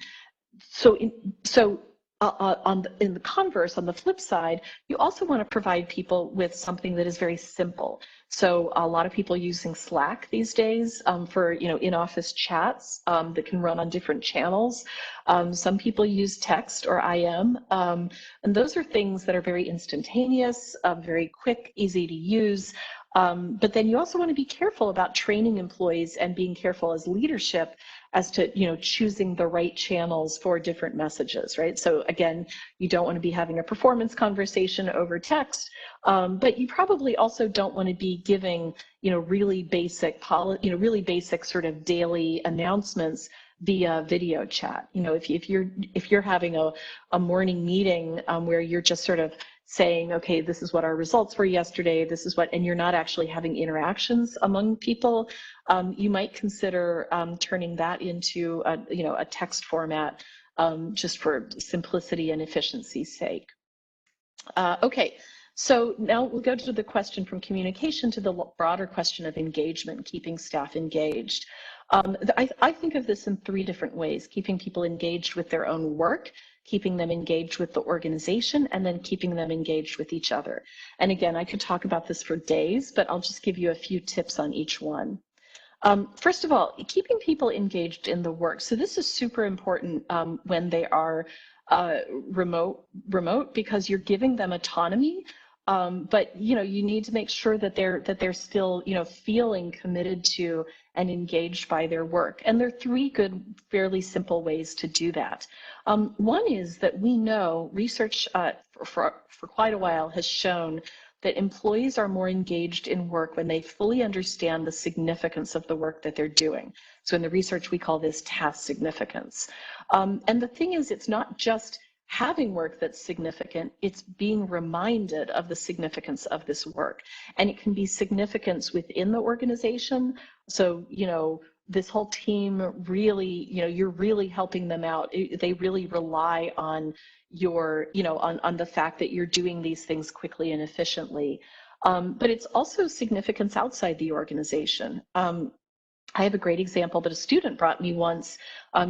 So, in the converse, on the flip side, you also want to provide people with something that is very simple. So a lot of people using Slack these days for, you know, in-office chats that can run on different channels. Some people use text or IM, and those are things that are very instantaneous, very quick, easy to use. But then you also want to be careful about training employees and being careful as leadership as to, you know, choosing the right channels for different messages, right? So again, you don't want to be having a performance conversation over text, but you probably also don't want to be giving, you know, really basic sort of daily announcements via video chat. You know, if you're having a morning meeting where you're just sort of saying, okay, this is what our results were yesterday, this is what, and you're not actually having interactions among people, you might consider turning that into a text format just for simplicity and efficiency's sake. Okay, so now we'll go to the question from communication to the broader question of engagement, keeping staff engaged. I think of this in three different ways: keeping people engaged with their own work, keeping them engaged with the organization, and then keeping them engaged with each other. And again, I could talk about this for days, but I'll just give you a few tips on each one. First of all, keeping people engaged in the work. So this is super important when they are remote, because you're giving them autonomy. But you know, you need to make sure that they're still, you know, feeling committed to and engaged by their work. And there are three good, fairly simple ways to do that. One is that we know research for quite a while has shown that employees are more engaged in work when they fully understand the significance of the work that they're doing. So in the research, we call this task significance. And the thing is, it's not just having work that's significant, it's being reminded of the significance of this work. And it can be significance within the organization. So, you know, this whole team really, you know, you're really helping them out. They really rely on your, you know, on the fact that you're doing these things quickly and efficiently. But it's also significance outside the organization. I have a great example that a student brought me once.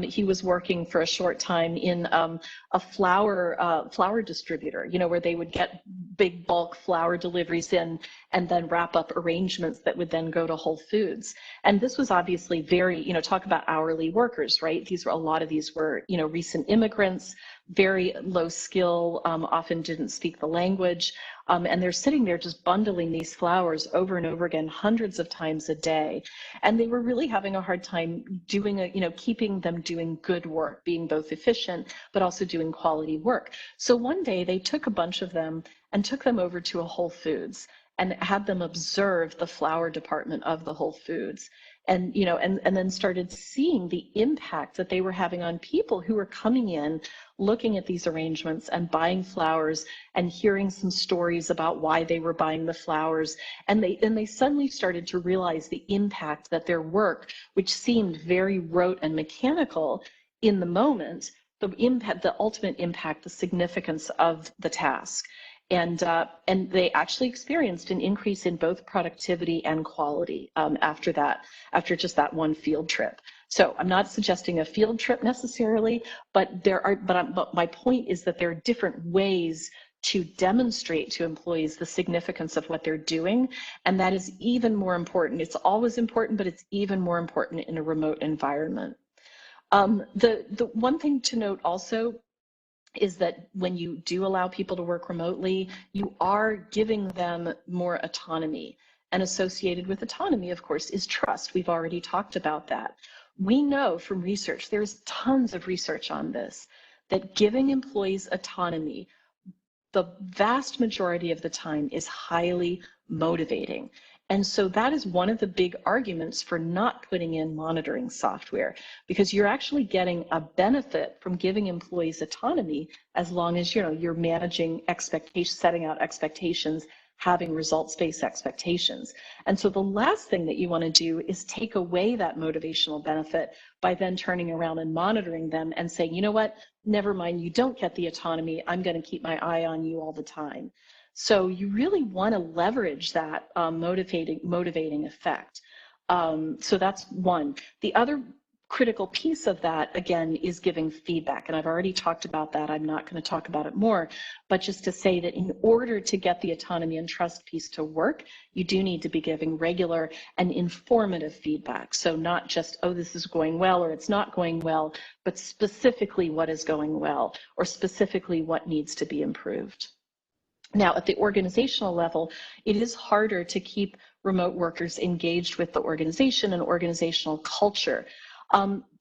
He was working for a short time in a flour distributor, you know, where they would get big bulk flour deliveries in and then wrap up arrangements that would then go to Whole Foods. And this was obviously very, you know, talk about hourly workers, right? A lot of these were, you know, recent immigrants, very low skill, often didn't speak the language. And they're sitting there just bundling these flours over and over again, hundreds of times a day. And they were really having a hard time doing keeping them doing good work, being both efficient, but also doing quality work. So one day they took a bunch of them and took them over to a Whole Foods and had them observe the flour department of the Whole Foods. And, you know, and then started seeing the impact that they were having on people who were coming in, looking at these arrangements and buying flours and hearing some stories about why they were buying the flours. And they suddenly started to realize the impact that their work, which seemed very rote and mechanical in the moment, the impact, the ultimate impact, the significance of the task. And they actually experienced an increase in both productivity and quality after just that one field trip. So I'm not suggesting a field trip necessarily, but my point is that there are different ways to demonstrate to employees the significance of what they're doing, and that is even more important. It's always important, but it's even more important in a remote environment. The one thing to note also is that when you do allow people to work remotely, you are giving them more autonomy. And associated with autonomy, of course, is trust. We've already talked about that. We know from research, there's tons of research on this, that giving employees autonomy the vast majority of the time is highly motivating. And so that is one of the big arguments for not putting in monitoring software, because you're actually getting a benefit from giving employees autonomy as long as you're managing expectations, setting out expectations, having results-based expectations. And so the last thing that you want to do is take away that motivational benefit by then turning around and monitoring them and saying, you know what, never mind, you don't get the autonomy, I'm going to keep my eye on you all the time. So you really want to leverage that motivating effect. So that's one. The other critical piece of that, again, is giving feedback. And I've already talked about that. I'm not going to talk about it more, but just to say that in order to get the autonomy and trust piece to work, you do need to be giving regular and informative feedback. So not just, oh, this is going well or it's not going well, but specifically what is going well or specifically what needs to be improved. Now, at the organizational level, it is harder to keep remote workers engaged with the organization and organizational culture.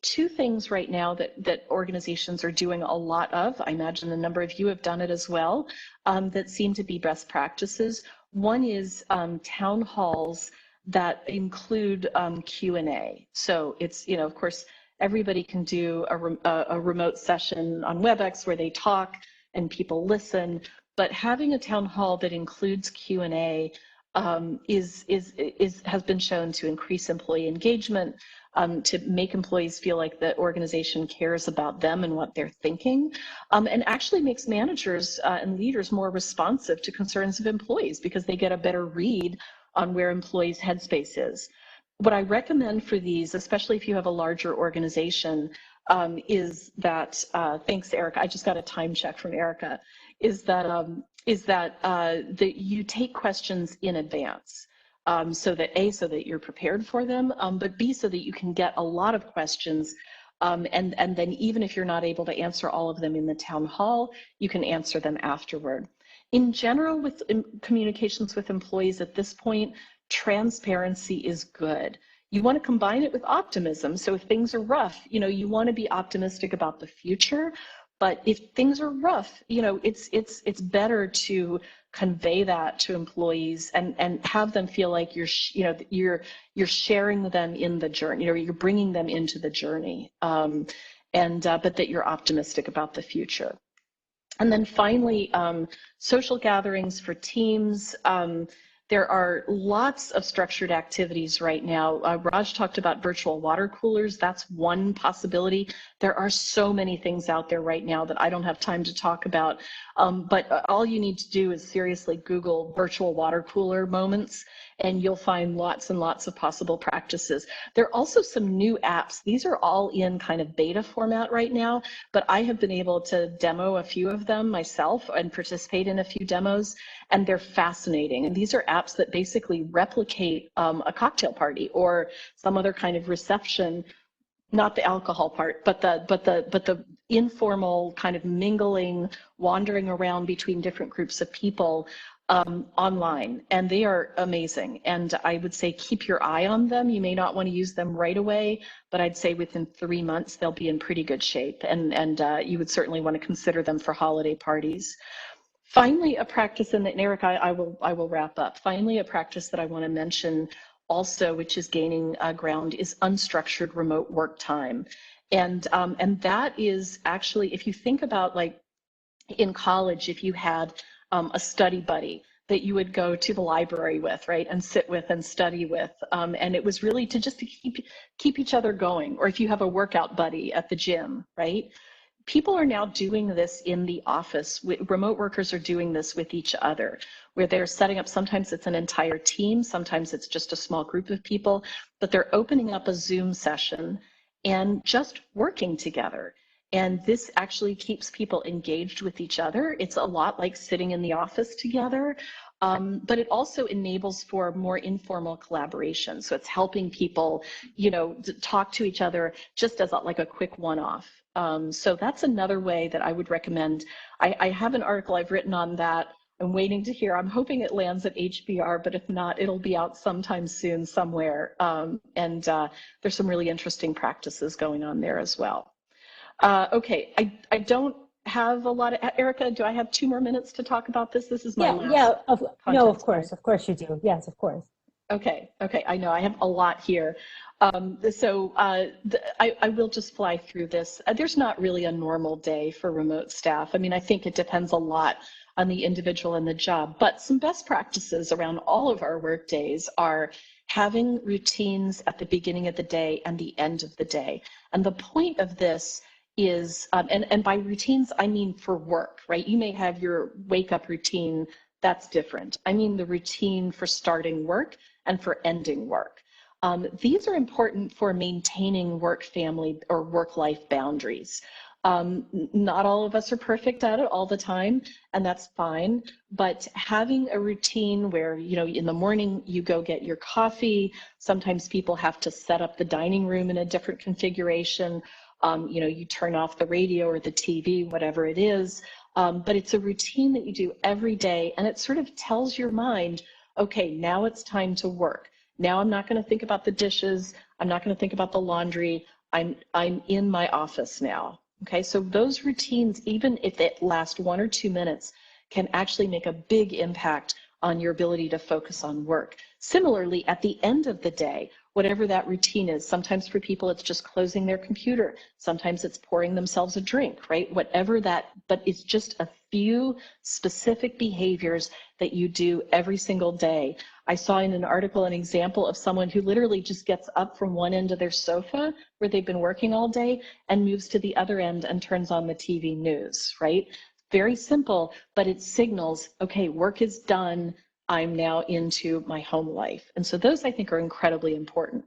Two things right now that organizations are doing a lot of, I imagine a number of you have done it as well, that seem to be best practices. One is town halls that include Q&A. So it's, of course, everybody can do a remote session on WebEx where they talk and people listen, but having a town hall that includes Q&A has been shown to increase employee engagement, to make employees feel like the organization cares about them and what they're thinking, and actually makes managers and leaders more responsive to concerns of employees because they get a better read on where employees' headspace is. What I recommend for these, especially if you have a larger organization, is that, thanks Erica, I just got a time check from Erica, is that you take questions in advance. So that you're prepared for them, but B, so that you can get a lot of questions, and then even if you're not able to answer all of them in the town hall, you can answer them afterward. In general, with communications with employees at this point, transparency is good. You want to combine it with optimism. So if things are rough, you want to be optimistic about the future. But if things are rough, it's better to convey that to employees and have them feel like you're sharing them in the journey. You're bringing them into the journey, but that you're optimistic about the future. And then finally, social gatherings for teams. There are lots of structured activities right now. Raj talked about virtual water coolers. That's one possibility. There are so many things out there right now that I don't have time to talk about. But all you need to do is seriously Google virtual water cooler moments, and you'll find lots and lots of possible practices. There are also some new apps. These are all in kind of beta format right now, but I have been able to demo a few of them myself and participate in a few demos, and they're fascinating. And these are apps that basically replicate a cocktail party or some other kind of reception, not the alcohol part, but the informal kind of mingling, wandering around between different groups of people online, and they are amazing. And I would say keep your eye on them. You may not want to use them right away, but I'd say within 3 months they'll be in pretty good shape, and you would certainly want to consider them for holiday parties. Finally, a practice, and Eric, I will wrap up. Finally, a practice that I want to mention also, which is gaining ground, is unstructured remote work time. And that is actually, if you think about, like in college, if you had a study buddy that you would go to the library with, right, and sit with and study with, and it was really to keep each other going. Or if you have a workout buddy at the gym, right? People are now doing this in the office. Remote workers are doing this with each other, where they're setting up, sometimes it's an entire team, sometimes it's just a small group of people, but they're opening up a Zoom session and just working together. And this actually keeps people engaged with each other. It's a lot like sitting in the office together, but it also enables for more informal collaboration. So it's helping people, talk to each other just as like a quick one-off. So that's another way that I would recommend. I have an article I've written on that. I'm waiting to hear. I'm hoping it lands at HBR, but if not, it'll be out sometime soon somewhere. And there's some really interesting practices going on there as well. Okay, I don't have a lot of, Erica, do I have 2 more minutes to talk about this? This is my last no, content of course you do. Yes, of course. Okay, I know I have a lot here. I will just fly through this. There's not really a normal day for remote staff. I mean, I think it depends a lot on the individual and the job, but some best practices around all of our work days are having routines at the beginning of the day and the end of the day. And the point of this is, and by routines, I mean for work, right? You may have your wake up routine, that's different. I mean the routine for starting work and for ending work. These are important for maintaining work-family or work-life boundaries. Not all of us are perfect at it all the time, and that's fine, but having a routine where, you know, in the morning you go get your coffee, sometimes people have to set up the dining room in a different configuration, you know, you turn off the radio or the TV, whatever it is, but it's a routine that you do every day, and it sort of tells your mind, okay, now it's time to work. Now I'm not going to think about the dishes. I'm not going to think about the laundry. I'm in my office now. Okay, so those routines, even if they last 1 or 2 minutes, can actually make a big impact on your ability to focus on work. Similarly, at the end of the day, whatever that routine is, sometimes for people it's just closing their computer, sometimes it's pouring themselves a drink, right? Whatever that, but it's just a few specific behaviors that you do every single day. I saw in an article an example of someone who literally just gets up from one end of their sofa where they've been working all day and moves to the other end and turns on the TV news, right? Very simple, but it signals, okay, work is done. I'm now into my home life. And so those I think are incredibly important.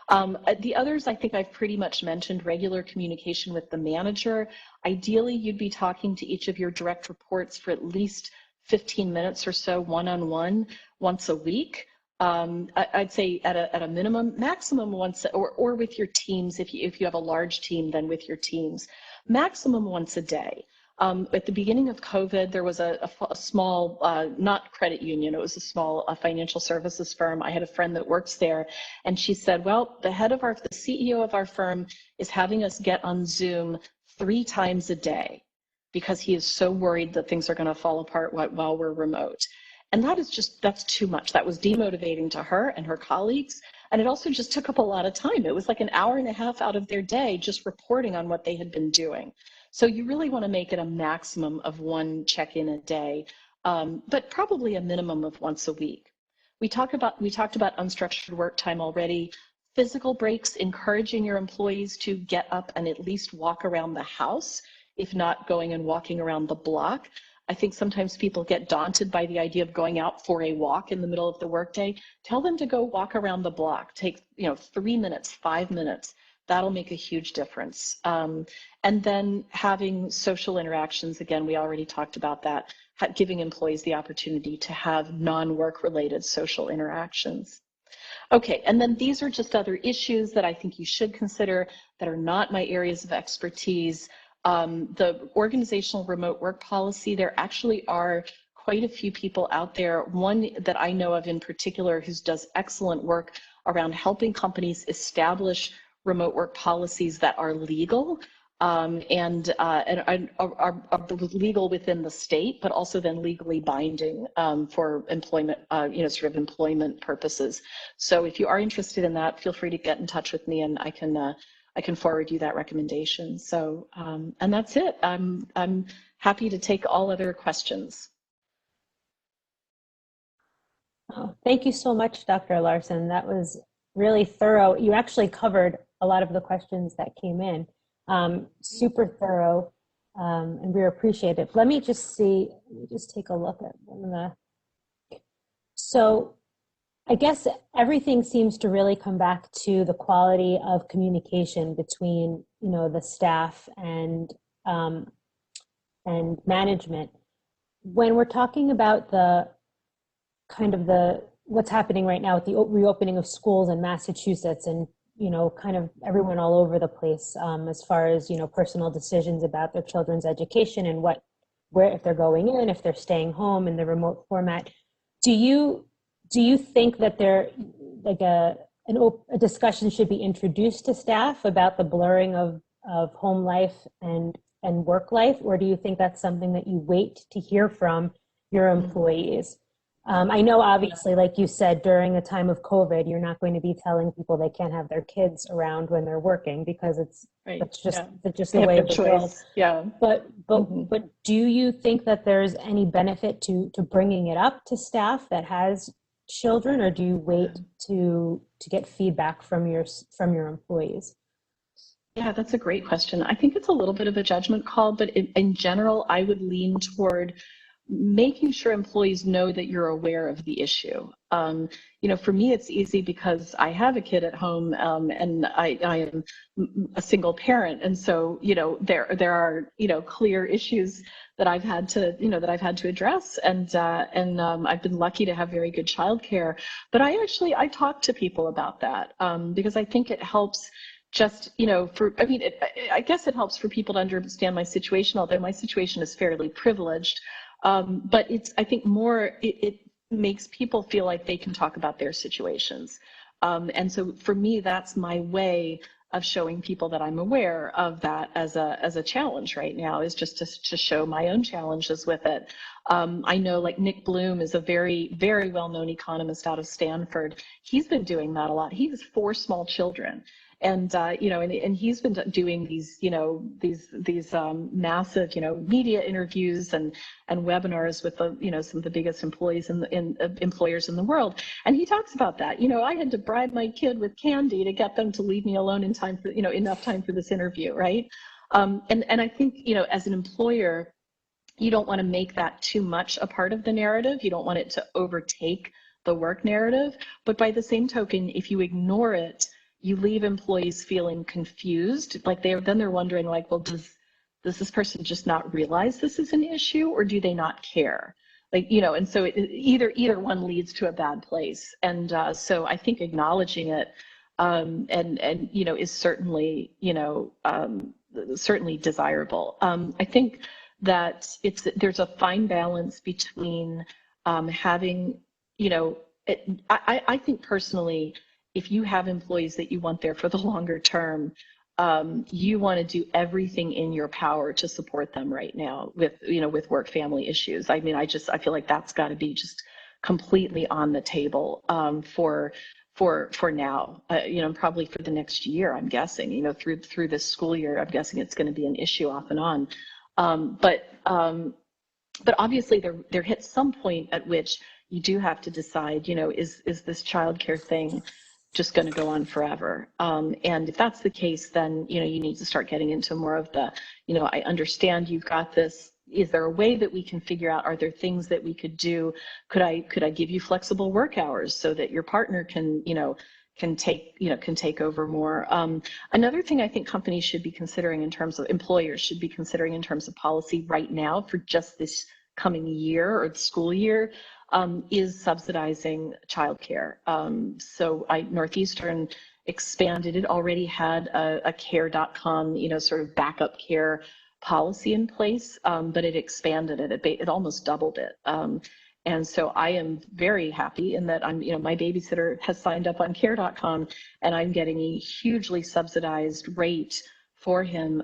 The others I think I've pretty much mentioned: regular communication with the manager. Ideally, you'd be talking to each of your direct reports for at least 15 minutes or so one-on-one once a week. I'd say at a minimum, maximum once, or with your teams, if you have a large team, then with your teams, maximum once a day. At the beginning of COVID, there was a small, not credit union, it was a small financial services firm. I had a friend that works there, and she said, well, the CEO of our firm is having us get on Zoom 3 times a day because he is so worried that things are going to fall apart while we're remote. And that's too much. That was demotivating to her and her colleagues. And it also just took up a lot of time. It was like an hour and a half out of their day just reporting on what they had been doing. So you really want to make it a maximum of 1 check-in a day, but probably a minimum of once a week. We talked about unstructured work time already. Physical breaks, encouraging your employees to get up and at least walk around the house, if not going and walking around the block. I think sometimes people get daunted by the idea of going out for a walk in the middle of the workday. Tell them to go walk around the block. Take 3 minutes, 5 minutes. That'll make a huge difference. And then having social interactions, again, we already talked about that, giving employees the opportunity to have non-work related social interactions. Okay, and then these are just other issues that I think you should consider that are not my areas of expertise. The organizational remote work policy, there actually are quite a few people out there. One that I know of in particular who does excellent work around helping companies establish remote work policies that are legal and are legal within the state, but also then legally binding for employment, sort of employment purposes. So if you are interested in that, feel free to get in touch with me, and I can forward you that recommendation. So, and that's it. I'm happy to take all other questions. Oh, thank you so much, Dr. Larson. That was really thorough. You actually covered a lot of the questions that came in. Super thorough, and we appreciate it. Let me just take a look at one of the. So I guess everything seems to really come back to the quality of communication between, the staff and management. When we're talking about what's happening right now with the reopening of schools in Massachusetts, and kind of everyone all over the place, as far as personal decisions about their children's education and where if they're going in, if they're staying home in the remote format, do you think that a discussion should be introduced to staff about the blurring of of home life and work life, or do you think that's something that you wait to hear from your employees? I know, obviously, like you said, during a time of COVID, you're not going to be telling people they can't have their kids around when they're working because it's just the way of the world. Yeah. But do you think that there's any benefit to bringing it up to staff that has children, or do you wait to get feedback from your employees? Yeah, that's a great question. I think it's a little bit of a judgment call, but in general, I would lean toward making sure employees know that you're aware of the issue. For me, it's easy because I have a kid at home, and I am a single parent, and so there are clear issues that I've had to address, and I've been lucky to have very good childcare. But I talk to people about that because I think it helps. I guess it helps for people to understand my situation, although my situation is fairly privileged. But I think it makes people feel like they can talk about their situations. And so for me, that's my way of showing people that I'm aware of that as a challenge right now, is just to show my own challenges with it. I know, like, Nick Bloom is a very, very well-known economist out of Stanford. He's been doing that a lot. He has 4 small children. And and he's been doing these massive media interviews and webinars with some of the biggest employers in the world. And he talks about that. I had to bribe my kid with candy to get them to leave me alone in time for enough time for this interview, right? And I think as an employer, you don't want to make that too much a part of the narrative. You don't want it to overtake the work narrative. But by the same token, if you ignore it, you leave employees feeling confused. Like they're wondering, like, well, does this person just not realize this is an issue, or do they not care? And so either one leads to a bad place. And so I think acknowledging it is certainly certainly desirable. I think that there's a fine balance between having I think personally, if you have employees that you want there for the longer term, you want to do everything in your power to support them right now with work family issues. I mean, I feel like that's got to be just completely on the table for now. Probably for the next year, I'm guessing. Through this school year, I'm guessing it's going to be an issue off and on. But obviously, there hits some point at which you do have to decide, is this childcare thing just going to go on forever? And if that's the case, then, you need to start getting into more of the, I understand you've got this. Is there a way that we can figure out, are there things that we could do? Could I give you flexible work hours so that your partner can take over more? Another thing I think companies should be considering employers should be considering in terms of policy right now for just this coming year or the school year, is subsidizing childcare. So Northeastern expanded. It already had a care.com, sort of backup care policy in place, but it expanded it. It almost doubled it. And so I am very happy in that my babysitter has signed up on care.com, and I'm getting a hugely subsidized rate for him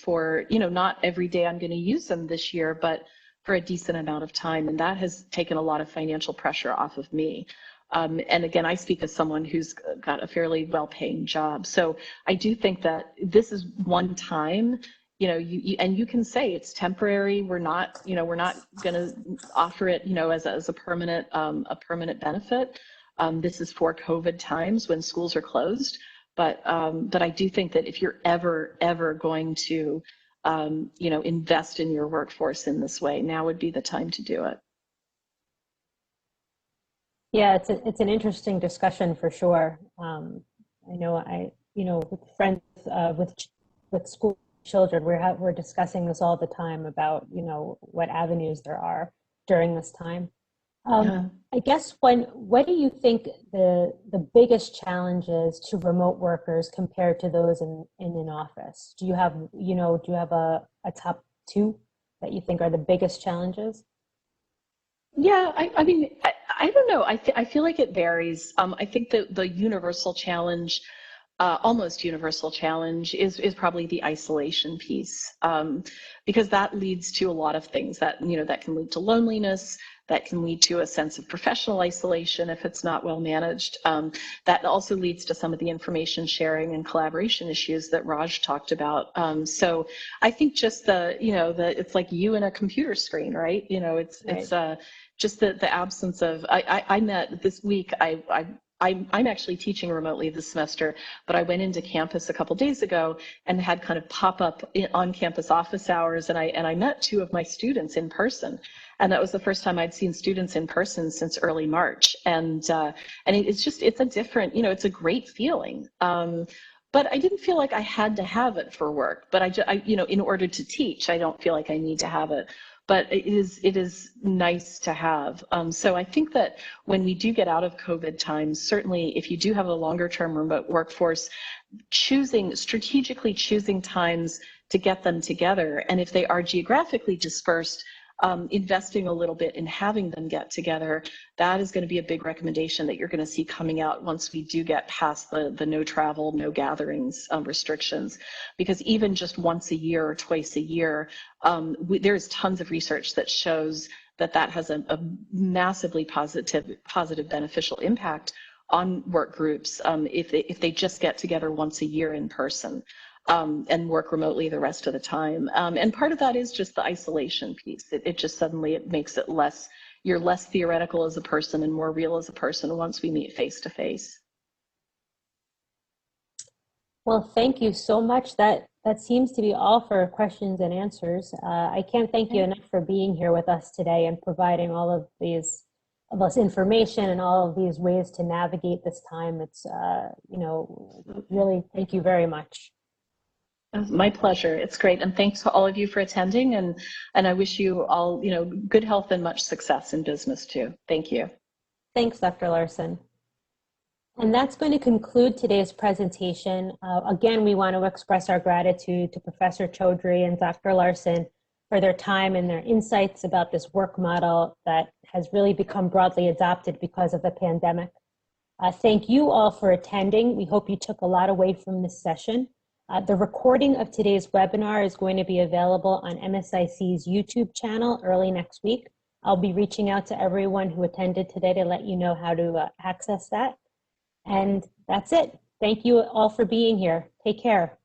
for, not every day I'm going to use them this year, but for a decent amount of time. And that has taken a lot of financial pressure off of me. And again, I speak as someone who's got a fairly well-paying job. So I do think that this is one time, and you can say it's temporary. We're not going to offer it, as a permanent benefit. This is for COVID times when schools are closed. But I do think that if you're ever going to invest in your workforce in this way, now would be the time to do it. Yeah, it's an interesting discussion for sure. I know with friends with school children, we're discussing this all the time about what avenues there are during this time. I guess what do you think the biggest challenge is to remote workers compared to those in an office? Do you have a top 2 that you think are the biggest challenges? Yeah, I mean, I don't know. I feel like it varies. I think that the universal challenge almost universal challenge is probably the isolation piece, because that leads to a lot of things that, that can lead to loneliness, that can lead to a sense of professional isolation if it's not well managed. That also leads to some of the information sharing and collaboration issues that Raj talked about. So I think just it's like you and a computer screen, right? It's just the absence of, I met this week, I'm actually teaching remotely this semester, but I went into campus a couple days ago and had kind of pop-up on-campus office hours, and I met two of my students in person, and that was the first time I'd seen students in person since early March, and it's a different, it's a great feeling. But I didn't feel like I had to have it for work, but I in order to teach, I don't feel like I need to have it. But it is nice to have. So I think that when we do get out of COVID times, certainly if you do have a longer term remote workforce, strategically choosing times to get them together, and if they are geographically dispersed, investing a little bit in having them get together, that is going to be a big recommendation that you're going to see coming out once we do get past the no travel, no gatherings restrictions. Because even just once a year or twice a year, there's tons of research that shows that has a massively positive beneficial impact on work groups if they just get together once a year in person. And work remotely the rest of the time. And part of that is just the isolation piece. It just suddenly makes it you're less theoretical as a person and more real as a person once we meet face to face. Well, thank you so much. That seems to be all for questions and answers. I can't thank you enough for being here with us today and providing all of this information and all of these ways to navigate this time. It's, really, thank you very much. My pleasure. It's great. And thanks to all of you for attending. And I wish you all, good health and much success in business too. Thank you. Thanks, Dr. Larson. And that's going to conclude today's presentation. Again, we want to express our gratitude to Professor Choudhury and Dr. Larson for their time and their insights about this work model that has really become broadly adopted because of the pandemic. Thank you all for attending. We hope you took a lot away from this session. The recording of today's webinar is going to be available on MSIC's YouTube channel early next week. I'll be reaching out to everyone who attended today to let you know how to access that. And that's it. Thank you all for being here. Take care.